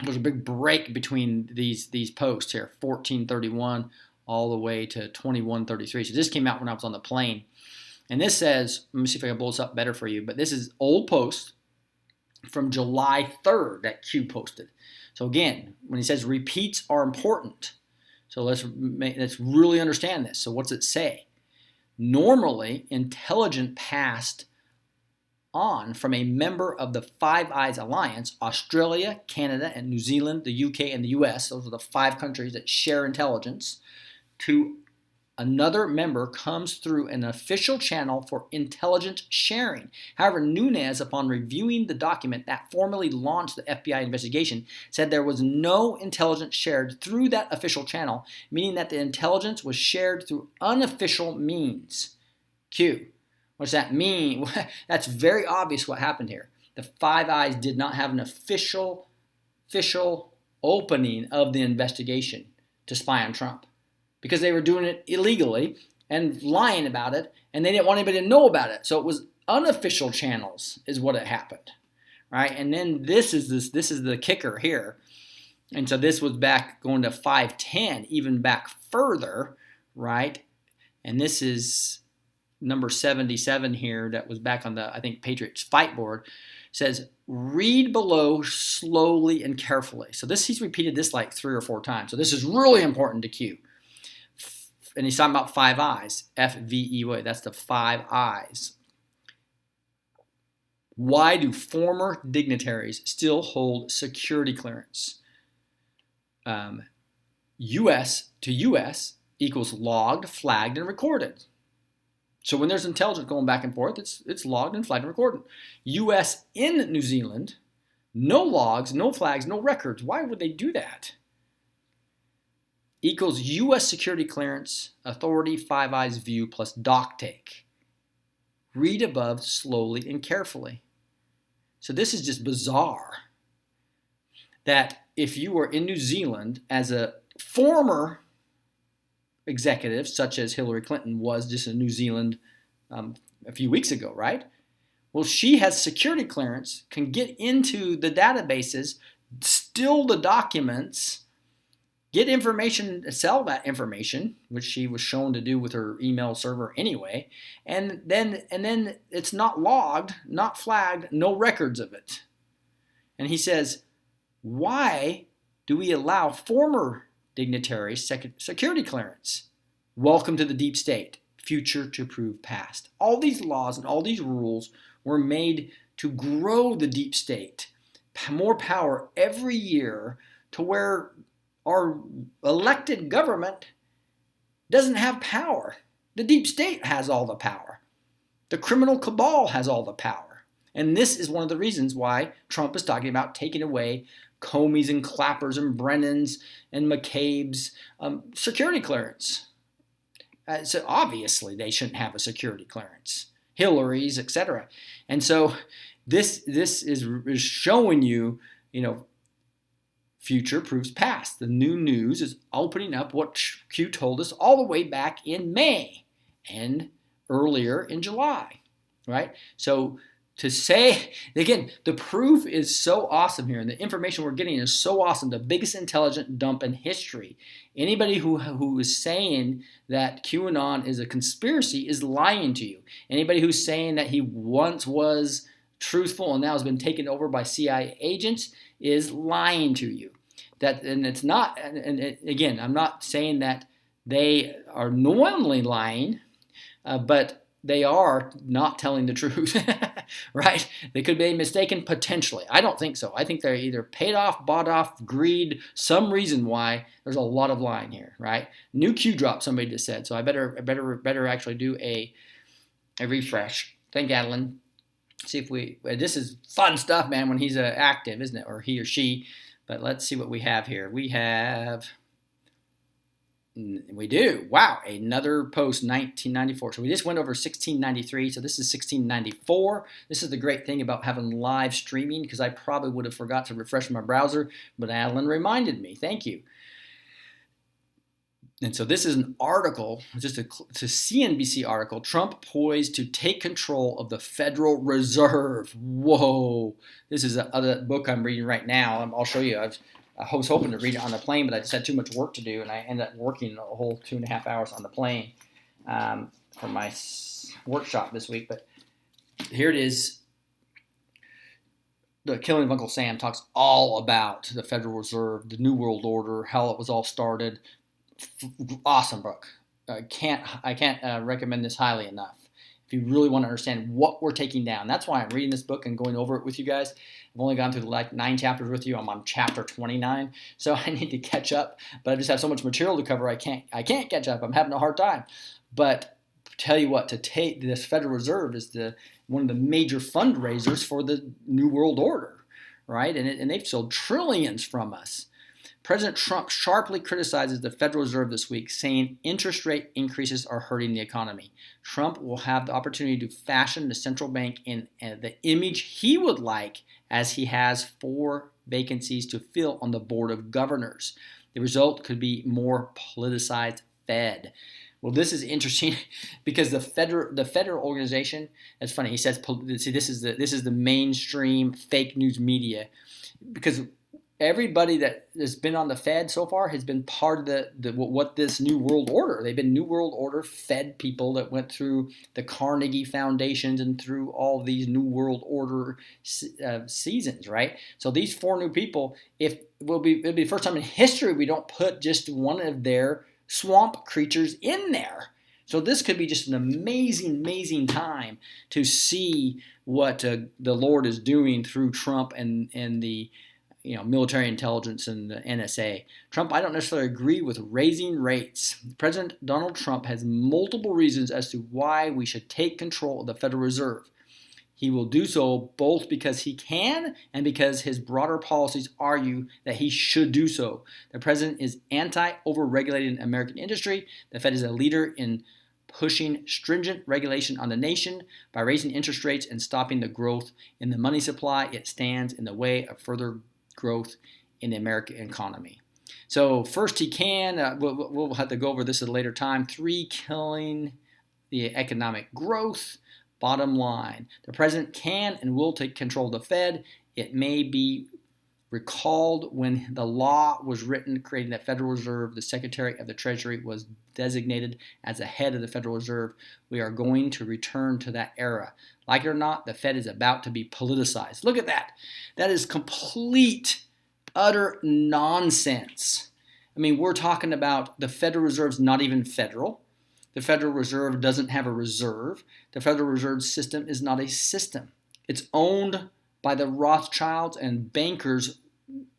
There's a big break between these posts here, 1431 all the way to 2133. So this came out when I was on the plane. And this says, let me see if I can blow this up better for you, but this is old post from July 3rd that Q posted. So again, when he says repeats are important, so let's really understand this. So what's it say? Normally, intelligence passed on from a member of the Five Eyes Alliance, Australia, Canada, and New Zealand, the UK, and the US. Those are the 5 countries that share intelligence, to another member comes through an official channel for intelligence sharing. However, Nunes, upon reviewing the document that formally launched the FBI investigation, said there was no intelligence shared through that official channel, meaning that the intelligence was shared through unofficial means. Q. What does that mean? That's very obvious what happened here. The Five Eyes did not have an official opening of the investigation to spy on Trump, because they were doing it illegally and lying about it, and they didn't want anybody to know about it. So it was unofficial channels is what it happened, right? And then this is the kicker here. And so this was back going to 510, even back further, right? And this is number 77 here that was back on the, I think, Patriots fight board. Says, read below slowly and carefully. So he's repeated this like 3 or 4 times. So this is really important to Q. And he's talking about Five Eyes, F-V-E-Y. That's the Five Eyes. Why do former dignitaries still hold security clearance? U.S. to U.S. equals logged, flagged, and recorded. So when there's intelligence going back and forth, it's logged and flagged and recorded. U.S. in New Zealand, no logs, no flags, no records. Why would they do that? Equals U.S. security clearance, authority, Five Eyes view, plus doc take. Read above slowly and carefully. So this is just bizarre that if you were in New Zealand as a former executive, such as Hillary Clinton was just in New Zealand a few weeks ago, right? Well, she has security clearance, can get into the databases, steal the documents, get information, sell that information, which she was shown to do with her email server anyway, and then it's not logged, not flagged, no records of it. And he says, why do we allow former dignitaries security clearance? Welcome to the deep state. Future to prove past. All these laws and all these rules were made to grow the deep state. More power every year to where our elected government doesn't have power. The deep state has all the power. The criminal cabal has all the power. And this is one of the reasons why Trump is talking about taking away Comey's and Clapper's and Brennan's and McCabe's security clearance. So obviously they shouldn't have a security clearance. Hillary's, etc. And so this is showing you, future proves past. The new news is opening up what Q told us all the way back in May and earlier in July, right? So to say, again, the proof is so awesome here, and the information we're getting is so awesome, the biggest intelligence dump in history. Anybody who is saying that QAnon is a conspiracy is lying to you. Anybody who's saying that he once was truthful and now has been taken over by CIA agents is lying to you. And it's not, again, I'm not saying that they are knowingly lying, but they are not telling the truth, right? They could be mistaken potentially. I don't think so. I think they're either paid off, bought off, greed, some reason why. There's a lot of lying here, right? New Q drop, somebody just said. So I better actually do a refresh. Thank Adeline. See if this is fun stuff, man, when he's active, isn't it? Or he or she. But let's see what we have here. We do. Wow, another post, 1994. So we just went over 1693. So this is 1694. This is the great thing about having live streaming, because I probably would have forgot to refresh my browser, but Adeline reminded me. Thank you. And so this is an article, just a CNBC article, Trump poised to take control of the Federal Reserve. Whoa. This is a book I'm reading right now. I'll show you. I was hoping to read it on the plane, but I just had too much work to do, and I ended up working a whole 2.5 hours on the plane for my workshop this week. But here it is. The Killing of Uncle Sam talks all about the Federal Reserve, the New World Order, how it was all started. Awesome book. I can't recommend this highly enough. if you really want to understand what we're taking down. That's why I'm reading this book and going over it with you guys. I've only gone through like 9 chapters with you. I'm on chapter 29, so I need to catch up. But I just have so much material to cover. I can't catch up. I'm having a hard time. But tell you what, to take this Federal Reserve is one of the major fundraisers for the New World Order, right? And they've sold trillions from us. President Trump sharply criticizes the Federal Reserve this week, saying interest rate increases are hurting the economy. Trump will have the opportunity to fashion the central bank in the image he would like, as he has 4 vacancies to fill on the board of governors. The result could be more politicized Fed. Well, this is interesting because the federal organization. It's funny. He says, "See, this is the mainstream fake news media," because everybody that has been on the Fed so far has been part of what this New World Order. They've been New World Order Fed people that went through the Carnegie Foundations and through all these New World Order seasons, right? So these 4 new people, it'll be the first time in history we don't put just one of their swamp creatures in there. So this could be just an amazing time to see what the Lord is doing through Trump and the military intelligence and the NSA. Trump, I don't necessarily agree with raising rates. President Donald Trump has multiple reasons as to why we should take control of the Federal Reserve. He will do so both because he can and because his broader policies argue that he should do so. The president is anti-overregulating American industry. The Fed is a leader in pushing stringent regulation on the nation. By raising interest rates and stopping the growth in the money supply, it stands in the way of further growth in the American economy. So first he can, we'll have to go over this at a later time. 3, killing the economic growth. Bottom line, the president can and will take control of the Fed. It may be recalled when the law was written creating the Federal Reserve, the Secretary of the Treasury was designated as the head of the Federal Reserve. We are going to return to that era. Like it or not, the Fed is about to be politicized. Look at that. That is complete, utter nonsense. I mean, we're talking about the Federal Reserve's not even federal. The Federal Reserve doesn't have a reserve. The Federal Reserve system is not a system. It's owned by the Rothschilds and bankers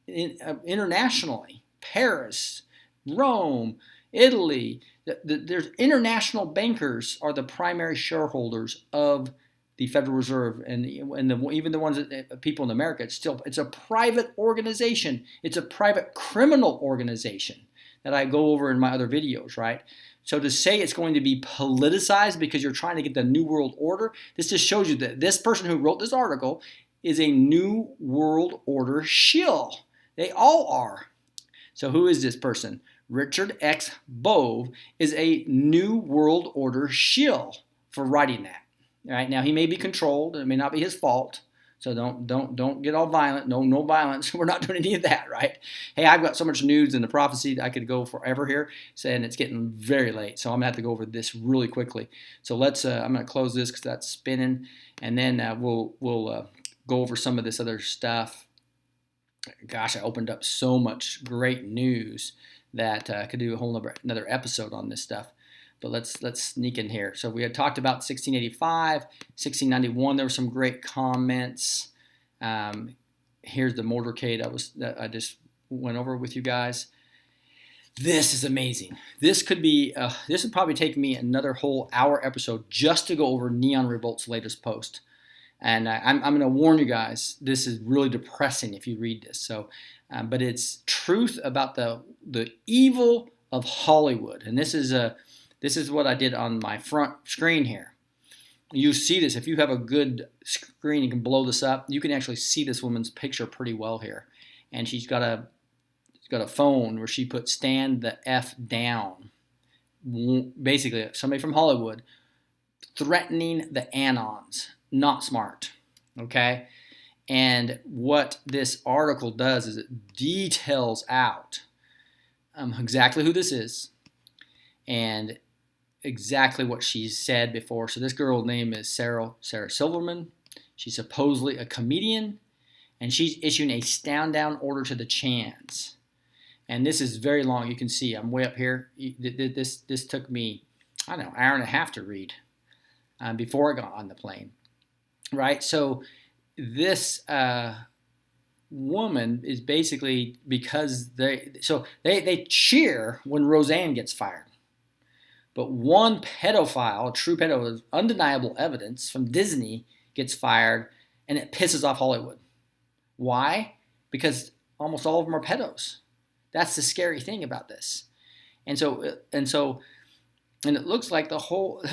internationally. Paris, Rome, Italy. There's international bankers are the primary shareholders of the Federal Reserve, and even the ones that people in America. It's a private organization. It's a private criminal organization that I go over in my other videos, right? So to say it's going to be politicized because you're trying to get the New World Order, this just shows you that this person who wrote this article is a New World Order shill. They all are. So who is this person? Richard X. Bove is a New World Order shill for writing that. All right, now he may be controlled. It may not be his fault. So don't get all violent. No violence. We're not doing any of that, right? Hey, I've got so much news in the prophecy that I could go forever here, and it's getting very late. So I'm gonna have to go over this really quickly. So let's. I'm gonna close this because that's spinning, and then we'll go over some of this other stuff. Gosh, I opened up so much great news that I could do a whole another episode on this stuff. But let's sneak in here. So we had talked about 1685, 1691. There were some great comments. Here's the motorcade that I just went over with you guys. This is amazing. This would probably take me another whole hour episode just to go over Neon Revolt's latest post. And I'm going to warn you guys, this is really depressing if you read this. So, but it's truth about the evil of Hollywood, and this is what I did on my front screen here. You see this. If you have a good screen, you can blow this up. You can actually see this woman's picture pretty well here. And she's got a phone where she put "stand the F down." Basically, somebody from Hollywood threatening the Anons. Not smart. Okay? And what this article does is it details out exactly who this is and exactly what she said before. So this girl's name is Sarah Silverman. She's supposedly a comedian, and she's issuing a stand down order to the Chans. And this is very long. You can see I'm way up here. This took me, I don't know, an hour and a half to read. before I got on the plane, right? So this woman is basically, because they cheer when Roseanne gets fired. But one pedophile, a true pedophile with undeniable evidence from Disney, gets fired, and it pisses off Hollywood. Why? Because almost all of them are pedos. That's the scary thing about this. And it looks like the whole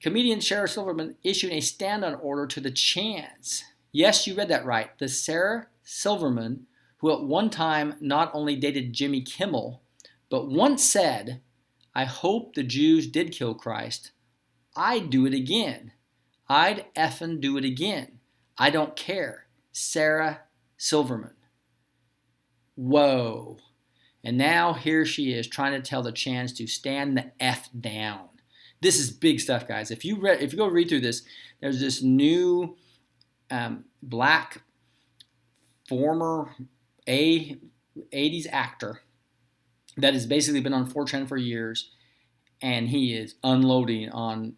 comedian Sarah Silverman issued a stand-down order to the Chans. Yes, you read that right. The Sarah Silverman, who at one time not only dated Jimmy Kimmel, but once said, "I hope the Jews did kill Christ. I'd do it again. I'd effing do it again. I don't care." Sarah Silverman. Whoa. And now here she is trying to tell the Chans to stand the F down. This is big stuff, guys. If you go read through this, there's this new black former 80s actor that has basically been on 4chan for years, and he is unloading on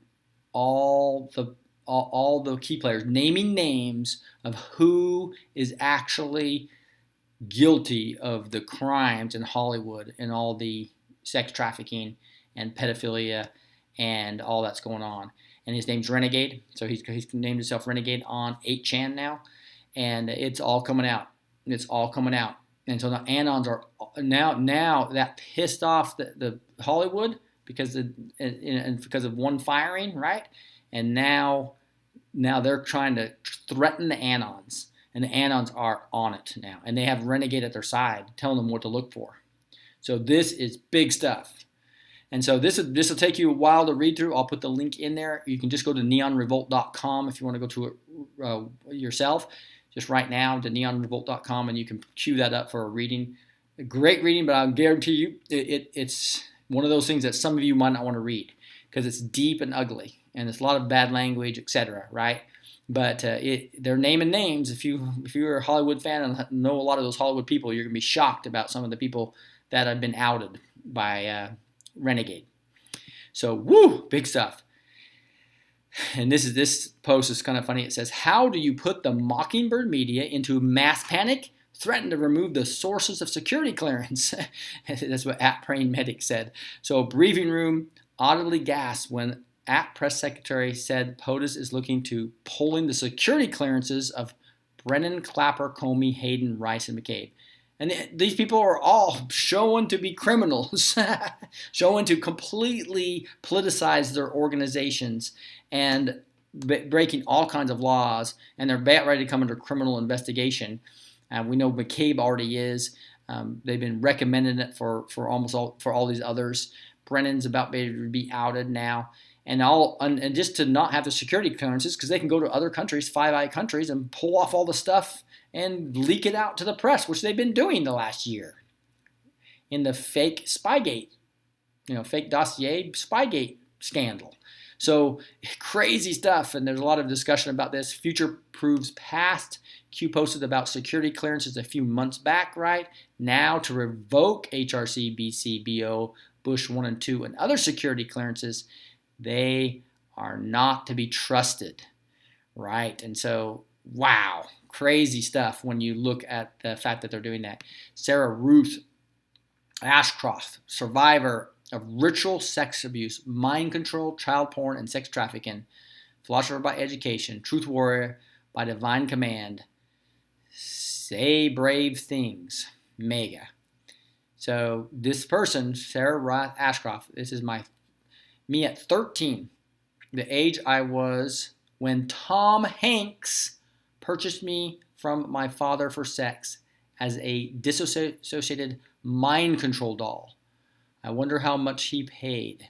all the key players, naming names of who is actually guilty of the crimes in Hollywood and all the sex trafficking and pedophilia and all that's going on. And his name's Renegade, so he's named himself Renegade on 8chan now, and it's all coming out. It's all coming out. And so the Anons are now that pissed off the Hollywood because of one firing, right? And now they're trying to threaten the Anons, and the Anons are on it now, and they have Renegade at their side telling them what to look for. So this is big stuff. And so this will take you a while to read through. I'll put the link in there. You can just go to neonrevolt.com if you want to go to it yourself. Just right now to neonrevolt.com, and you can queue that up for a reading. A great reading, but I'll guarantee you it's one of those things that some of you might not want to read because it's deep and ugly, and it's a lot of bad language, etc. Right? But they're naming names. If you're a Hollywood fan and know a lot of those Hollywood people, you're gonna be shocked about some of the people that have been outed by Renegade. So woo, big stuff. And this post is kind of funny. It says, "How do you put the Mockingbird media into mass panic? Threaten to remove the sources of security clearance." That's what @Praying Medic said. So a briefing room audibly gasped when @Press Secretary said POTUS is looking to pulling the security clearances of Brennan, Clapper, Comey, Hayden, Rice, and McCabe. And these people are all shown to be criminals, shown to completely politicize their organizations and breaking all kinds of laws, and they're about ready to come under criminal investigation. We know McCabe already is. They've been recommending it for all these others. Brennan's about ready to be outed now. And just to not have the security clearances, because they can go to other countries, Five Eye countries, and pull off all the stuff and leak it out to the press, which they've been doing the last year in the fake Spygate, fake dossier Spygate scandal. So crazy stuff, and there's a lot of discussion about this. Future proves past. Q posted about security clearances a few months back, right? Now to revoke HRC, BC, BO, Bush 1 and 2, and other security clearances, they are not to be trusted, right? And so, wow, crazy stuff when you look at the fact that they're doing that. Sarah Ruth Ashcroft, survivor of ritual sex abuse, mind control, child porn, and sex trafficking, philosopher by education, truth warrior by divine command, say brave things, mega. So this person, Sarah Ruth Ashcroft, this is me at 13, the age I was when Tom Hanks purchased me from my father for sex as a disassociated mind control doll. I wonder how much he paid.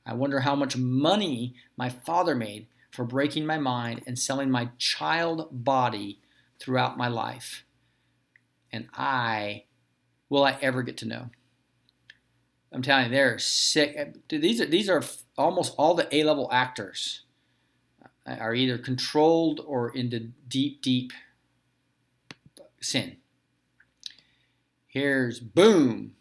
I wonder how much money my father made for breaking my mind and selling my child body throughout my life. And will I ever get to know? I'm telling you, they're sick. These are almost all the A-level actors are either controlled or into deep, deep sin. Here's boom.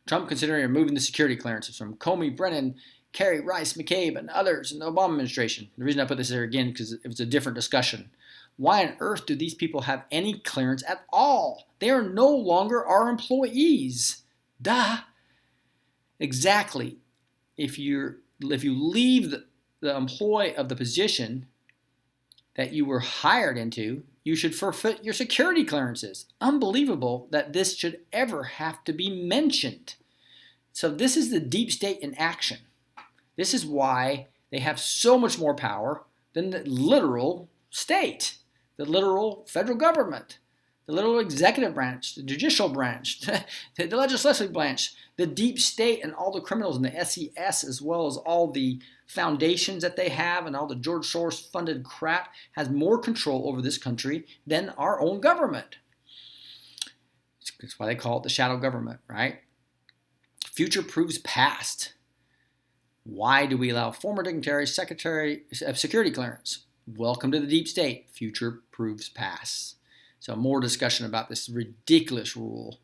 Trump considering removing the security clearances from Comey, Brennan, Kerry, Rice, McCabe, and others in the Obama administration. The reason I put this there again because it was a different discussion. Why on earth do these people have any clearance at all? They are no longer our employees. Duh. Exactly. If you leave the employ of the position that you were hired into, you should forfeit your security clearances. Unbelievable that this should ever have to be mentioned. So this is the deep state in action. This is why they have so much more power than the literal state, the literal federal government, the literal executive branch, the judicial branch, the legislative branch, the deep state and all the criminals in the SES, as well as all the foundations that they have and all the George Soros funded crap, has more control over this country than our own government. That's why they call it the shadow government, right? Future proves past. Why do we allow former dignitaries secretary of security clearance? Welcome to the deep state. Future proves past. So more discussion about this ridiculous rule.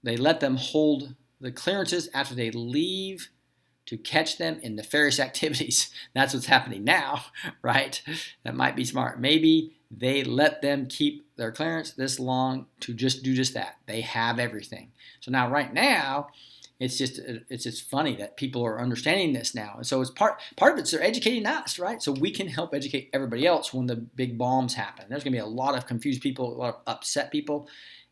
They let them hold the clearances after they leave to catch them in nefarious activities. That's what's happening now, right? That might be smart. Maybe they let them keep their clearance this long to just do just that. They have everything. So now, right now, it's just funny that people are understanding this now. And so it's part of it's they're educating us, right? So we can help educate everybody else when the big bombs happen. There's going to be a lot of confused people, a lot of upset people.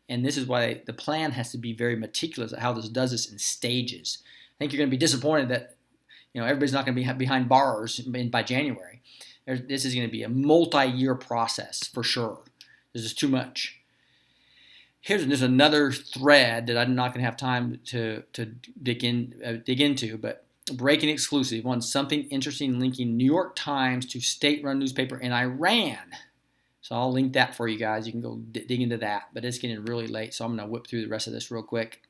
And this is why the plan has to be very meticulous at how this does this in stages. I think you're going to be disappointed that everybody's not going to be behind bars by January. This is going to be a multi-year process for sure. There's just too much. There's another thread that I'm not going to have time to dig into, but breaking exclusive on something interesting linking New York Times to state-run newspaper in Iran. So I'll link that for you guys. You can go dig into that, but it's getting really late, so I'm going to whip through the rest of this real quick.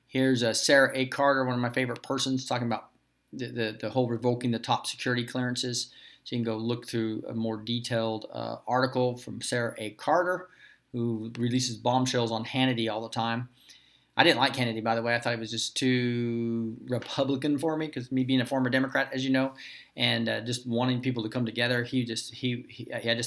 Here's Sarah A. Carter, one of my favorite persons, talking about the whole revoking the top security clearances. So you can go look through a more detailed article from Sarah A. Carter, who releases bombshells on Hannity all the time. I didn't like Hannity, by the way. I thought he was just too Republican for me, because me being a former Democrat, as you know, and just wanting people to come together. I just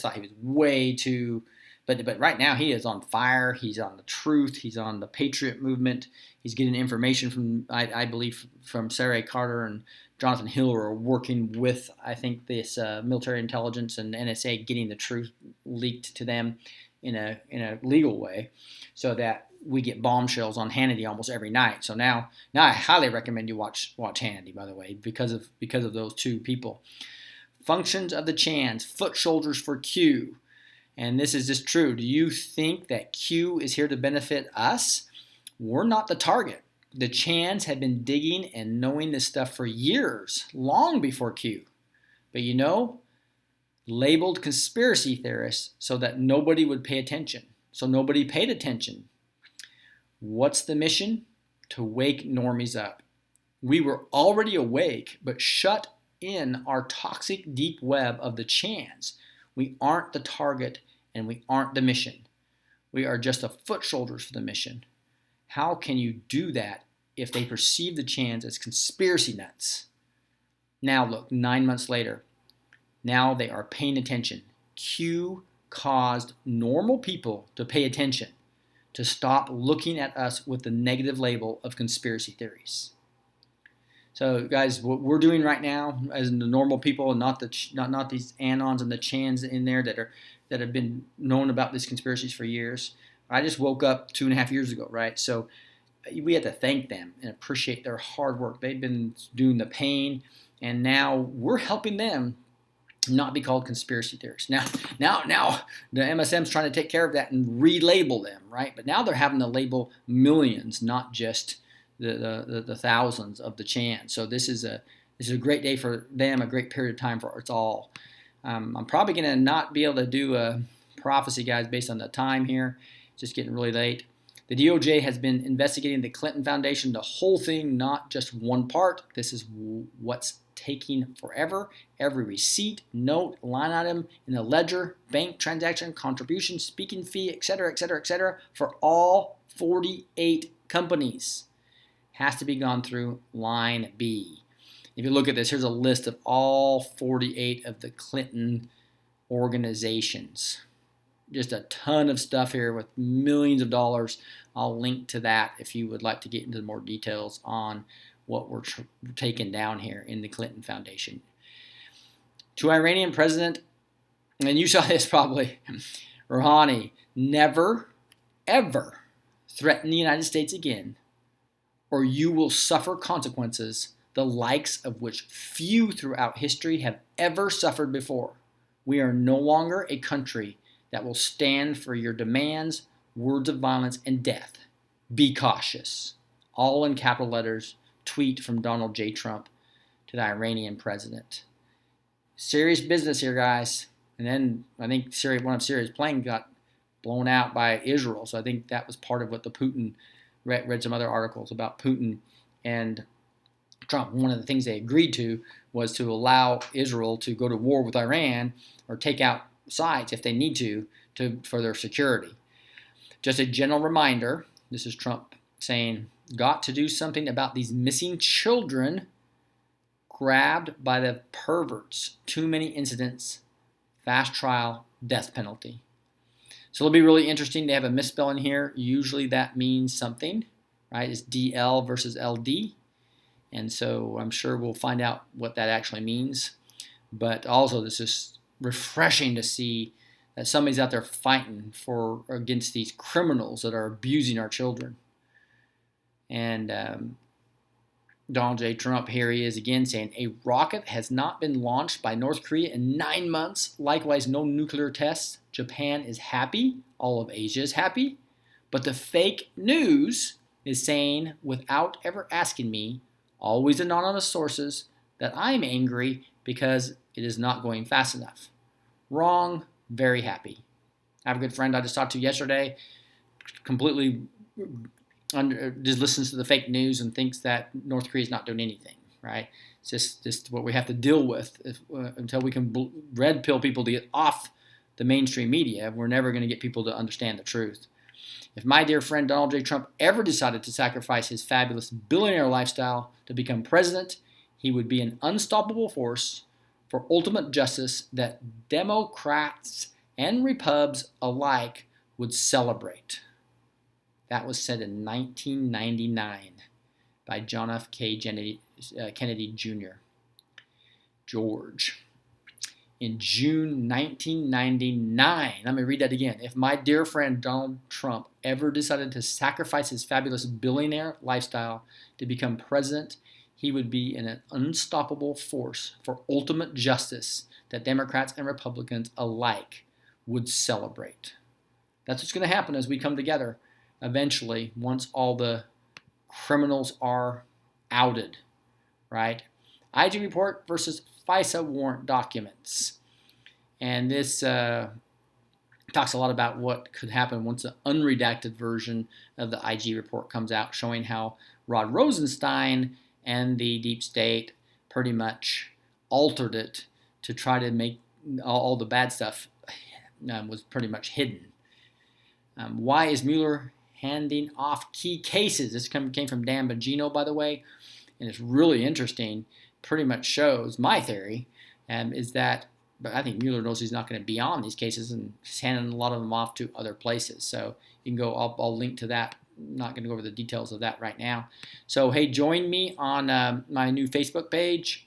thought he was way too. But right now he is on fire. He's on the truth. He's on the Patriot movement. He's getting information from, I believe, from Sarah A. Carter and Jonathan Hill, are working with, I think, this military intelligence and NSA, getting the truth leaked to them in a legal way, so that we get bombshells on Hannity almost every night. So now I highly recommend you watch Hannity, by the way, because of those two people. Functions of the Chans, foot soldiers for Q. And this is just true. Do you think that Q is here to benefit us? We're not the target. The Chans had been digging and knowing this stuff for years, long before Q. But labeled conspiracy theorists so that nobody would pay attention. So nobody paid attention. What's the mission? To wake normies up. We were already awake, but shut in our toxic deep web of the Chans. We aren't the target, and we aren't the mission. We are just the foot soldiers for the mission. How can you do that if they perceive the Chans as conspiracy nuts? Now look, 9 months later, now they are paying attention. Q caused normal people to pay attention, to stop looking at us with the negative label of conspiracy theories. So, guys, what we're doing right now, as the normal people, and not these Anons and the Chans in there that have been known about these conspiracies for years. I just woke up 2.5 years ago, right? So we have to thank them and appreciate their hard work. They've been doing the pain, and now we're helping them not be called conspiracy theorists. Now the MSM's trying to take care of that and relabel them, right? But now they're having to label millions, not just the thousands of the Chan. So this is a great day for them, a great period of time for us all. I'm probably going to not be able to do a prophecy, guys, based on the time here. It's just getting really late. The DOJ has been investigating the Clinton Foundation, the whole thing, not just one part. This is what's taking forever. Every receipt, note, line item in the ledger, bank transaction, contribution, speaking fee, etc., etc., etc., for all 48 companies has to be gone through line B. If you look at this, here's a list of all 48 of the Clinton organizations. Just a ton of stuff here with millions of dollars. I'll link to that if you would like to get into more details on what we're taking down here in the Clinton Foundation. To Iranian president, and you saw this probably, Rouhani, never, ever threaten the United States again, or you will suffer consequences the likes of which few throughout history have ever suffered before. We are no longer a country that will stand for your demands, words of violence, and death. Be cautious. All in capital letters, tweet from Donald J. Trump to the Iranian president. Serious business here, guys. And then I think one of Syria's planes got blown out by Israel. So I think that was part of what the Putin, read some other articles about Putin and Trump. One of the things they agreed to was to allow Israel to go to war with Iran or take out sides if they need to for their security. Just a general reminder, this is Trump saying, got to do something about these missing children grabbed by the perverts. Too many incidents, fast trial, death penalty. So it'll be really interesting. They have a misspelling here. Usually that means something, right? It's DL versus LD. And so I'm sure we'll find out what that actually means. But also this is refreshing to see that somebody's out there fighting against these criminals that are abusing our children. And Donald J. Trump, here he is again saying, a rocket has not been launched by North Korea in 9 months. Likewise, no nuclear tests. Japan is happy. All of Asia is happy. But the fake news is saying, without ever asking me, always anonymous sources, that I'm angry because it is not going fast enough. Wrong. Very happy. I have a good friend I just talked to yesterday, completely just listens to the fake news and thinks that North Korea is not doing anything, right? It's just what we have to deal with until we can red pill people to get off the mainstream media. We're never going to get people to understand the truth. If my dear friend Donald J. Trump ever decided to sacrifice his fabulous billionaire lifestyle to become president, he would be an unstoppable force for ultimate justice that Democrats and Repubs alike would celebrate. That was said in 1999 by John F. Kennedy Jr. George. In June 1999, let me read that again. If my dear friend Donald Trump ever decided to sacrifice his fabulous billionaire lifestyle to become president, he would be an unstoppable force for ultimate justice that Democrats and Republicans alike would celebrate. That's what's going to happen as we come together eventually once all the criminals are outed, right? IG report versus FISA warrant documents. And this talks a lot about what could happen once the unredacted version of the IG report comes out, showing how Rod Rosenstein and the deep state pretty much altered it to try to make all the bad stuff was pretty much hidden. Why is Mueller handing off key cases? This came from Dan Bongino, by the way, and it's really interesting. Pretty much shows my theory is that, but I think Mueller knows he's not going to be on these cases and he's handing a lot of them off to other places. So you can go, I'll link to that. I'm not going to go over the details of that right now. So, hey, join me on my new Facebook page.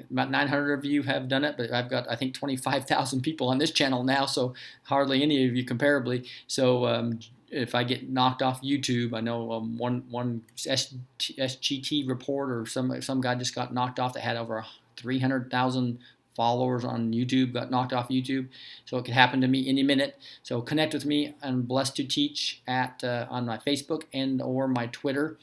About 900 of you have done it, but I've got, I think, 25,000 people on this channel now, so hardly any of you comparably. So if I get knocked off YouTube, I know one SGT report or some guy just got knocked off that had over 300,000 followers on YouTube, got knocked off YouTube. So it could happen to me any minute. So connect with me on Blessed to Teach on my Facebook and or my Twitter,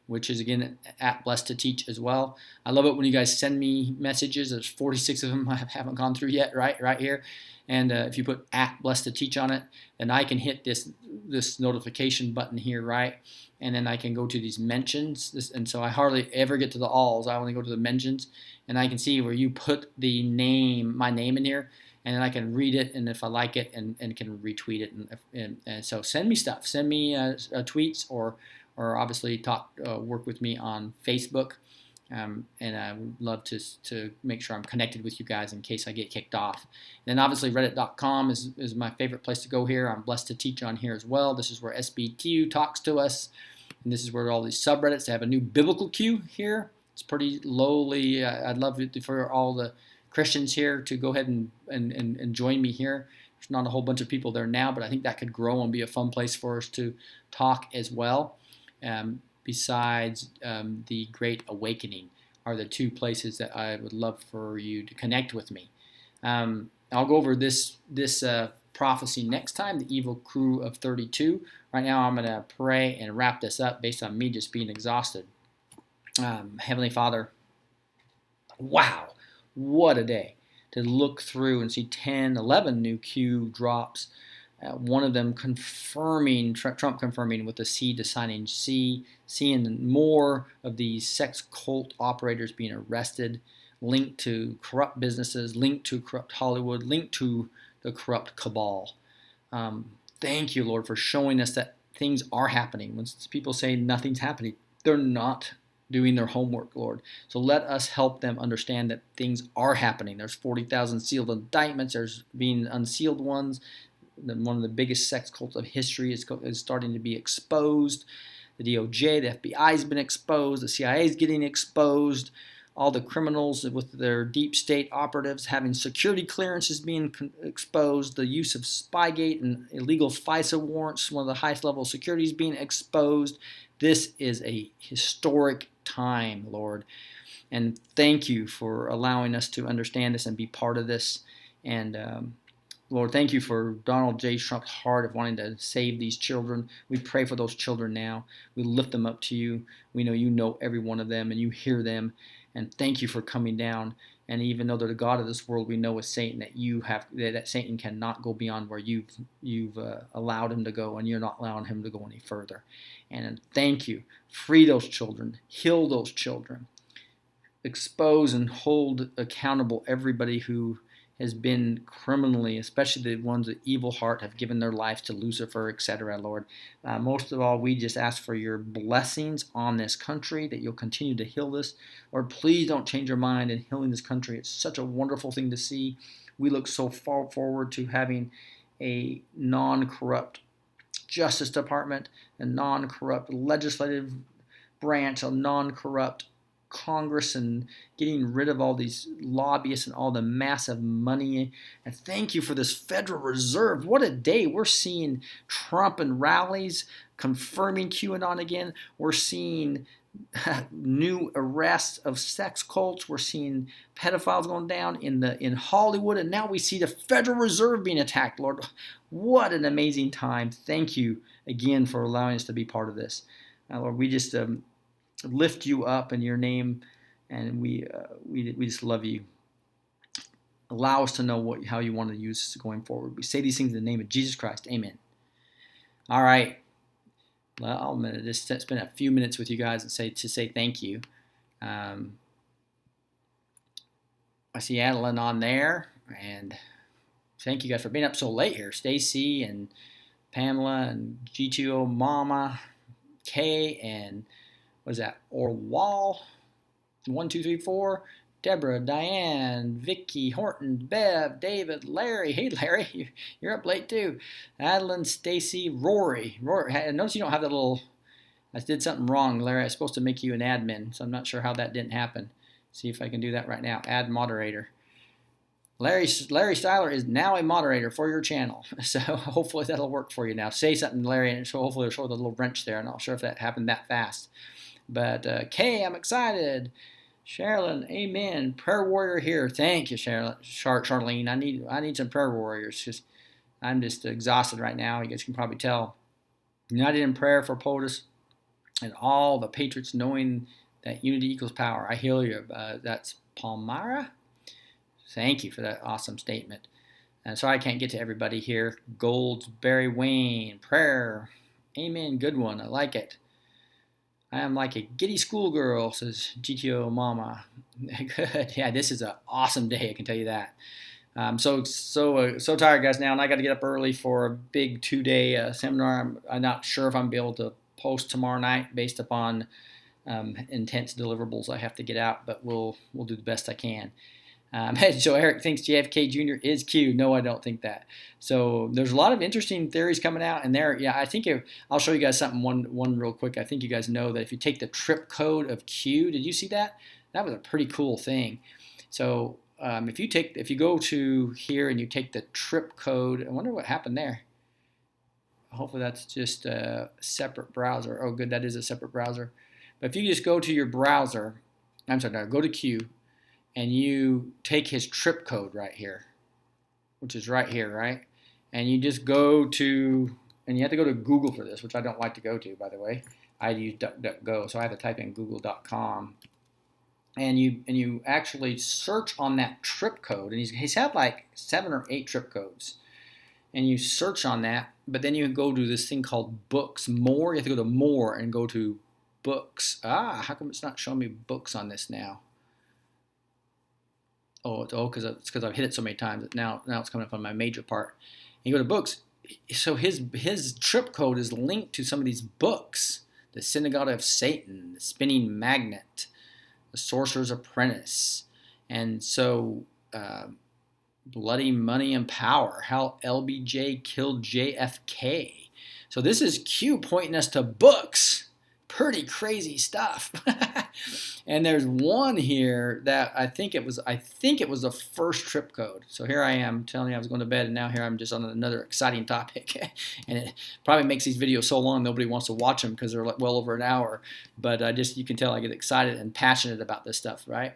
which is again at Blessed to Teach as well. I love it when you guys send me messages. There's 46 of them I haven't gone through yet, right here. And if you put at Blessed to Teach on it, then I can hit this notification button here, right? And then I can go to these mentions. And so I hardly ever get to the alls. I only go to the mentions. And I can see where you put the name, my name in here. And then I can read it, and if I like it, and can retweet it. And so send me stuff. Send me tweets or or obviously work with me on Facebook. And I would love to make sure I'm connected with you guys in case I get kicked off. And then obviously reddit.com is my favorite place to go here. I'm blessed to teach on here as well. This is where SBQ talks to us. And this is where all these subreddits, they have a new biblical queue here. It's pretty lowly. I'd love it for all the Christians here to go ahead and join me here. There's not a whole bunch of people there now, but I think that could grow and be a fun place for us to talk as well. Besides the Great Awakening are the two places that I would love for you to connect with me. I'll go over this prophecy next time, the evil crew of 32. Right now I'm going to pray and wrap this up based on me just being exhausted. Heavenly Father, wow, what a day to look through and see 10, 11 new Q drops. One of them confirming, Trump confirming with the C designing C, seeing more of these sex cult operators being arrested, linked to corrupt businesses, linked to corrupt Hollywood, linked to the corrupt cabal. Thank you, Lord, for showing us that things are happening. When people say nothing's happening, they're not doing their homework, Lord. So let us help them understand that things are happening. There's 40,000 sealed indictments. There's being unsealed ones. One of the biggest sex cults of history is starting to be exposed. The DOJ, the FBI has been exposed. The CIA is getting exposed. All the criminals with their deep state operatives having security clearances being exposed. The use of Spygate and illegal FISA warrants, one of the highest level of security, is being exposed. This is a historic time, Lord. And thank you for allowing us to understand this and be part of this. And Lord, thank you for Donald J. Trump's heart of wanting to save these children. We pray for those children now. We lift them up to you. We know you know every one of them and you hear them. And thank you for coming down. And even though they're the God of this world, we know with Satan that Satan cannot go beyond where you've allowed him to go, and you're not allowing him to go any further. And thank you. Free those children. Heal those children. Expose and hold accountable everybody who has been criminally, especially the ones that evil heart have given their life to Lucifer, etc., Lord. Most of all, we just ask for your blessings on this country, that you'll continue to heal this. Lord, please don't change your mind in healing this country. It's such a wonderful thing to see. We look so far forward to having a non-corrupt Justice Department, a non-corrupt legislative branch, a non-corrupt Congress, and getting rid of all these lobbyists and all the massive money. And thank you for this Federal Reserve. What a day. We're seeing Trump and rallies confirming QAnon again. We're seeing new arrests of sex cults. We're seeing pedophiles going down in Hollywood, and now we see the Federal Reserve being attacked. Lord, what an amazing time. Thank you again for allowing us to be part of this. Lord, we just lift you up in your name, and we just love you. Allow us to know how you want to use us going forward. We say these things in the name of Jesus Christ. Amen. All right. Well, I'm going to just spend a few minutes with you guys and say thank you. I see Adeline on there, and thank you guys for being up so late here. Stacy and Pamela and G2O Mama, Kay, and what is that? Orwall, 1, 2, 3, 4. Deborah, Diane, Vicky, Horton, Bev, David, Larry. Hey, Larry, you're up late too. Adeline, Stacy, Rory. I notice you don't have that little. I did something wrong, Larry. I was supposed to make you an admin, so I'm not sure how that didn't happen. See if I can do that right now. Add moderator. Larry Styler is now a moderator for your channel, so hopefully that'll work for you now. Say something, Larry, and hopefully it'll show the little wrench there. I'm not sure if that happened that fast. But Kay, I'm excited. Sherilyn, amen. Prayer warrior here. Thank you, Charlene. I need some prayer warriors because I'm just exhausted right now. You guys can probably tell. United in prayer for POTUS and all the patriots, knowing that unity equals power. I hear you. That's Palmyra. Thank you for that awesome statement. And sorry I can't get to everybody here. Goldsberry Wayne, prayer. Amen. Good one. I like it. I am like a giddy schoolgirl, says GTO Mama. Good. Yeah, this is an awesome day, I can tell you that. I'm so tired, guys, now, and I got to get up early for a big 2-day seminar. I'm not sure if I'm going to be able to post tomorrow night based upon intense deliverables I have to get out, but we'll do the best I can. So Eric thinks JFK Jr. is Q. No, I don't think that. So there's a lot of interesting theories coming out, and I think I'll show you guys something one real quick. I think you guys know that if you take the trip code of Q, did you see that? That was a pretty cool thing. So if you go to here and you take the trip code, I wonder what happened there. Hopefully that's just a separate browser. Oh, good, that is a separate browser. But if you just go to your browser, go to Q, and you take his trip code right here, which is right here, right? And you just go to, and you have to go to Google for this, which I don't like to go to, by the way. I use DuckDuckGo, so I have to type in google.com. And you actually search on that trip code, and he's had like 7 or 8 trip codes. And you search on that, but then you go to this thing called Books More. You have to go to More and go to Books. How come it's not showing me books on this now? Because I've hit it so many times. Now it's coming up on my major part. And you go to Books. So his trip code is linked to some of these books: The Synagogue of Satan, The Spinning Magnet, The Sorcerer's Apprentice, and so Bloody Money and Power, How LBJ Killed JFK. So this is Q pointing us to books. Pretty crazy stuff. And there's one here that I think it was the first trip code. So here I am telling you I was going to bed, and now here I'm just on another exciting topic. And it probably makes these videos so long nobody wants to watch them because they're like well over an hour. But you can tell I get excited and passionate about this stuff, right?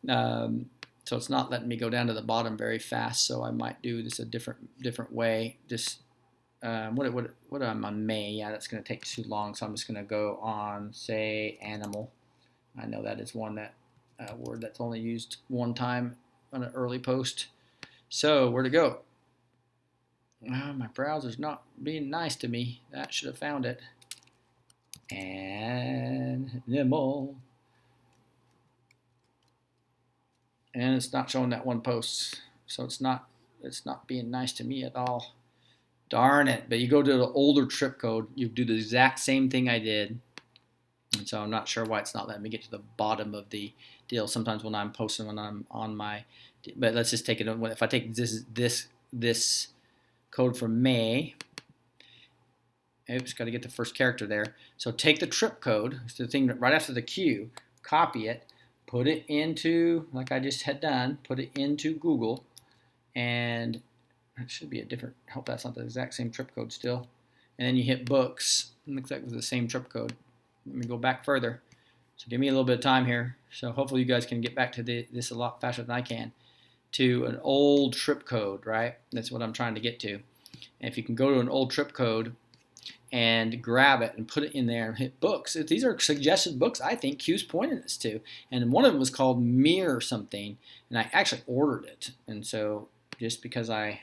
So it's not letting me go down to the bottom very fast. So I might do this a different way. Just what I'm on May. Yeah, that's going to take too long. So I'm just going to go on, say, animal. I know that is one word that's only used one time on an early post. So where to go? My browser's not being nice to me. That should have found it. Animal. And it's not showing that one post. So it's not being nice to me at all. Darn it. But you go to the older trip code, you do the exact same thing I did. And so I'm not sure why it's not letting me get to the bottom of the deal. Sometimes when I'm posting, when I'm on my, but let's just take it. If I take this code from May, oops, got to get the first character there. So take the trip code, it's the thing right after the Q, copy it, put it into, like I just had done, put it into Google, and it should be a different, I hope that's not the exact same trip code still. And then you hit books, it looks like it was the same trip code. Let me go back further. So give me a little bit of time here. So hopefully you guys can get back to this a lot faster than I can. To an old trip code, right? That's what I'm trying to get to. And if you can go to an old trip code and grab it and put it in there and hit books. These are suggested books I think Q's pointing us to. And one of them was called Mirror something. And I actually ordered it. And so just because I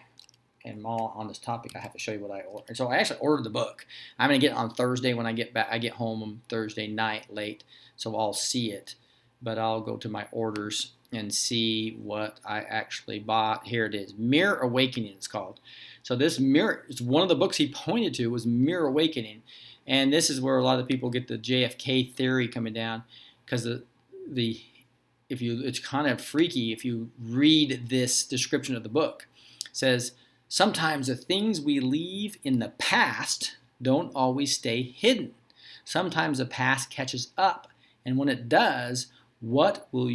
am all on this topic, I have to show you what I ordered. So I actually ordered the book. I'm going to get it on Thursday when I get back. I get home on Thursday night late, so I'll see it. But I'll go to my orders and see what I actually bought. Here it is. Mirror Awakening it's called. So this Mirror, it's one of the books he pointed to was Mirror Awakening. And this is where a lot of people get the JFK theory coming down, because it's kind of freaky if you read this description of the book. It says, sometimes the things we leave in the past don't always stay hidden. Sometimes the past catches up, and when it does, what will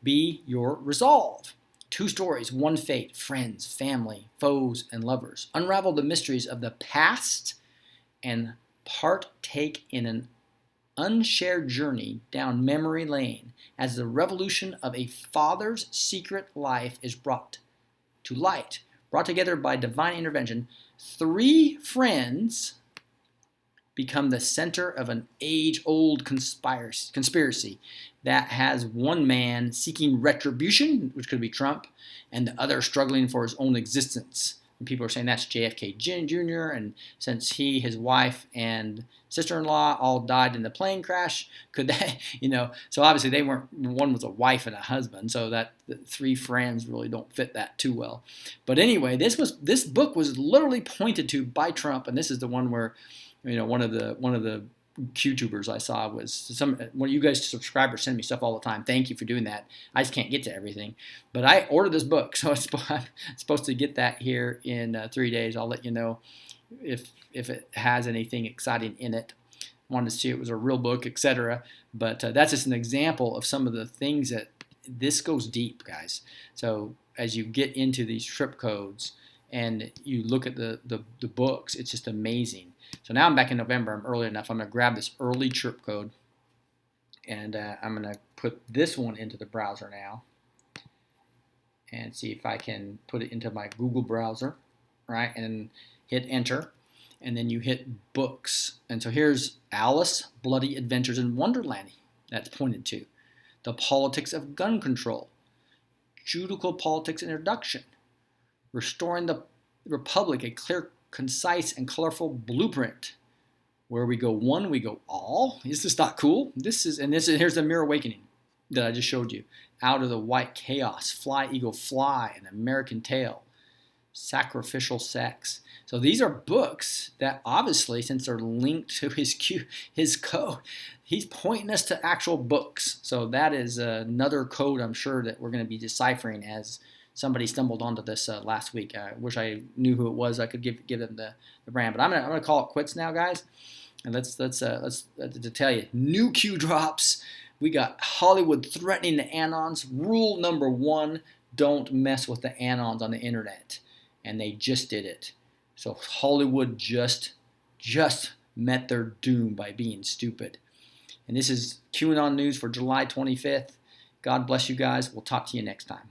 be your resolve? 2 stories, one fate, friends, family, foes, and lovers. Unravel the mysteries of the past and partake in an unshared journey down memory lane as the revolution of a father's secret life is brought to light. Brought together by divine intervention, 3 friends become the center of an age-old conspiracy that has one man seeking retribution, which could be Trump, and the other struggling for his own existence. And people are saying that's JFK Jr. And since he, his wife, and sister-in-law all died in the plane crash, could that, so obviously they weren't, one was a wife and a husband, so that the three friends really don't fit that too well. But anyway, this book was literally pointed to by Trump, and this is the one where, one of the QTubers I saw was one of you guys subscribers send me stuff all the time. Thank you for doing that. I just can't get to everything, but I ordered this book, so I'm supposed to get that here in 3 days. I'll let you know if it has anything exciting in it. I wanted to see it was a real book, etc. But that's just an example of some of the things that this goes deep, guys. So as you get into these trip codes and you look at the books, it's just amazing. So now I'm back in November. I'm early enough. I'm going to grab this early trip code, and I'm going to put this one into the browser now and see if I can put it into my Google browser, right? And hit enter, and then you hit books. And so here's Alice, Bloody Adventures in Wonderland. That's pointed to. The Politics of Gun Control. Judicial Politics Introduction. Restoring the Republic, a clear, concise, and colorful blueprint. Where we go one, we go all. Is this not cool? Here's the Mirror Awakening that I just showed you. Out of the White Chaos, Fly, Eagle, Fly, An American Tale, Sacrificial Sex. So these are books that obviously, since they're linked to his code, he's pointing us to actual books. So that is another code I'm sure that we're going to be deciphering as somebody stumbled onto this last week. I wish I knew who it was. I could give them the brand, but I'm gonna call it quits now, guys. And let's to tell you, new Q drops. We got Hollywood threatening the Anons. Rule number 1: don't mess with the Anons on the internet, and they just did it. So Hollywood just met their doom by being stupid. And this is QAnon news for July 25th. God bless you guys. We'll talk to you next time.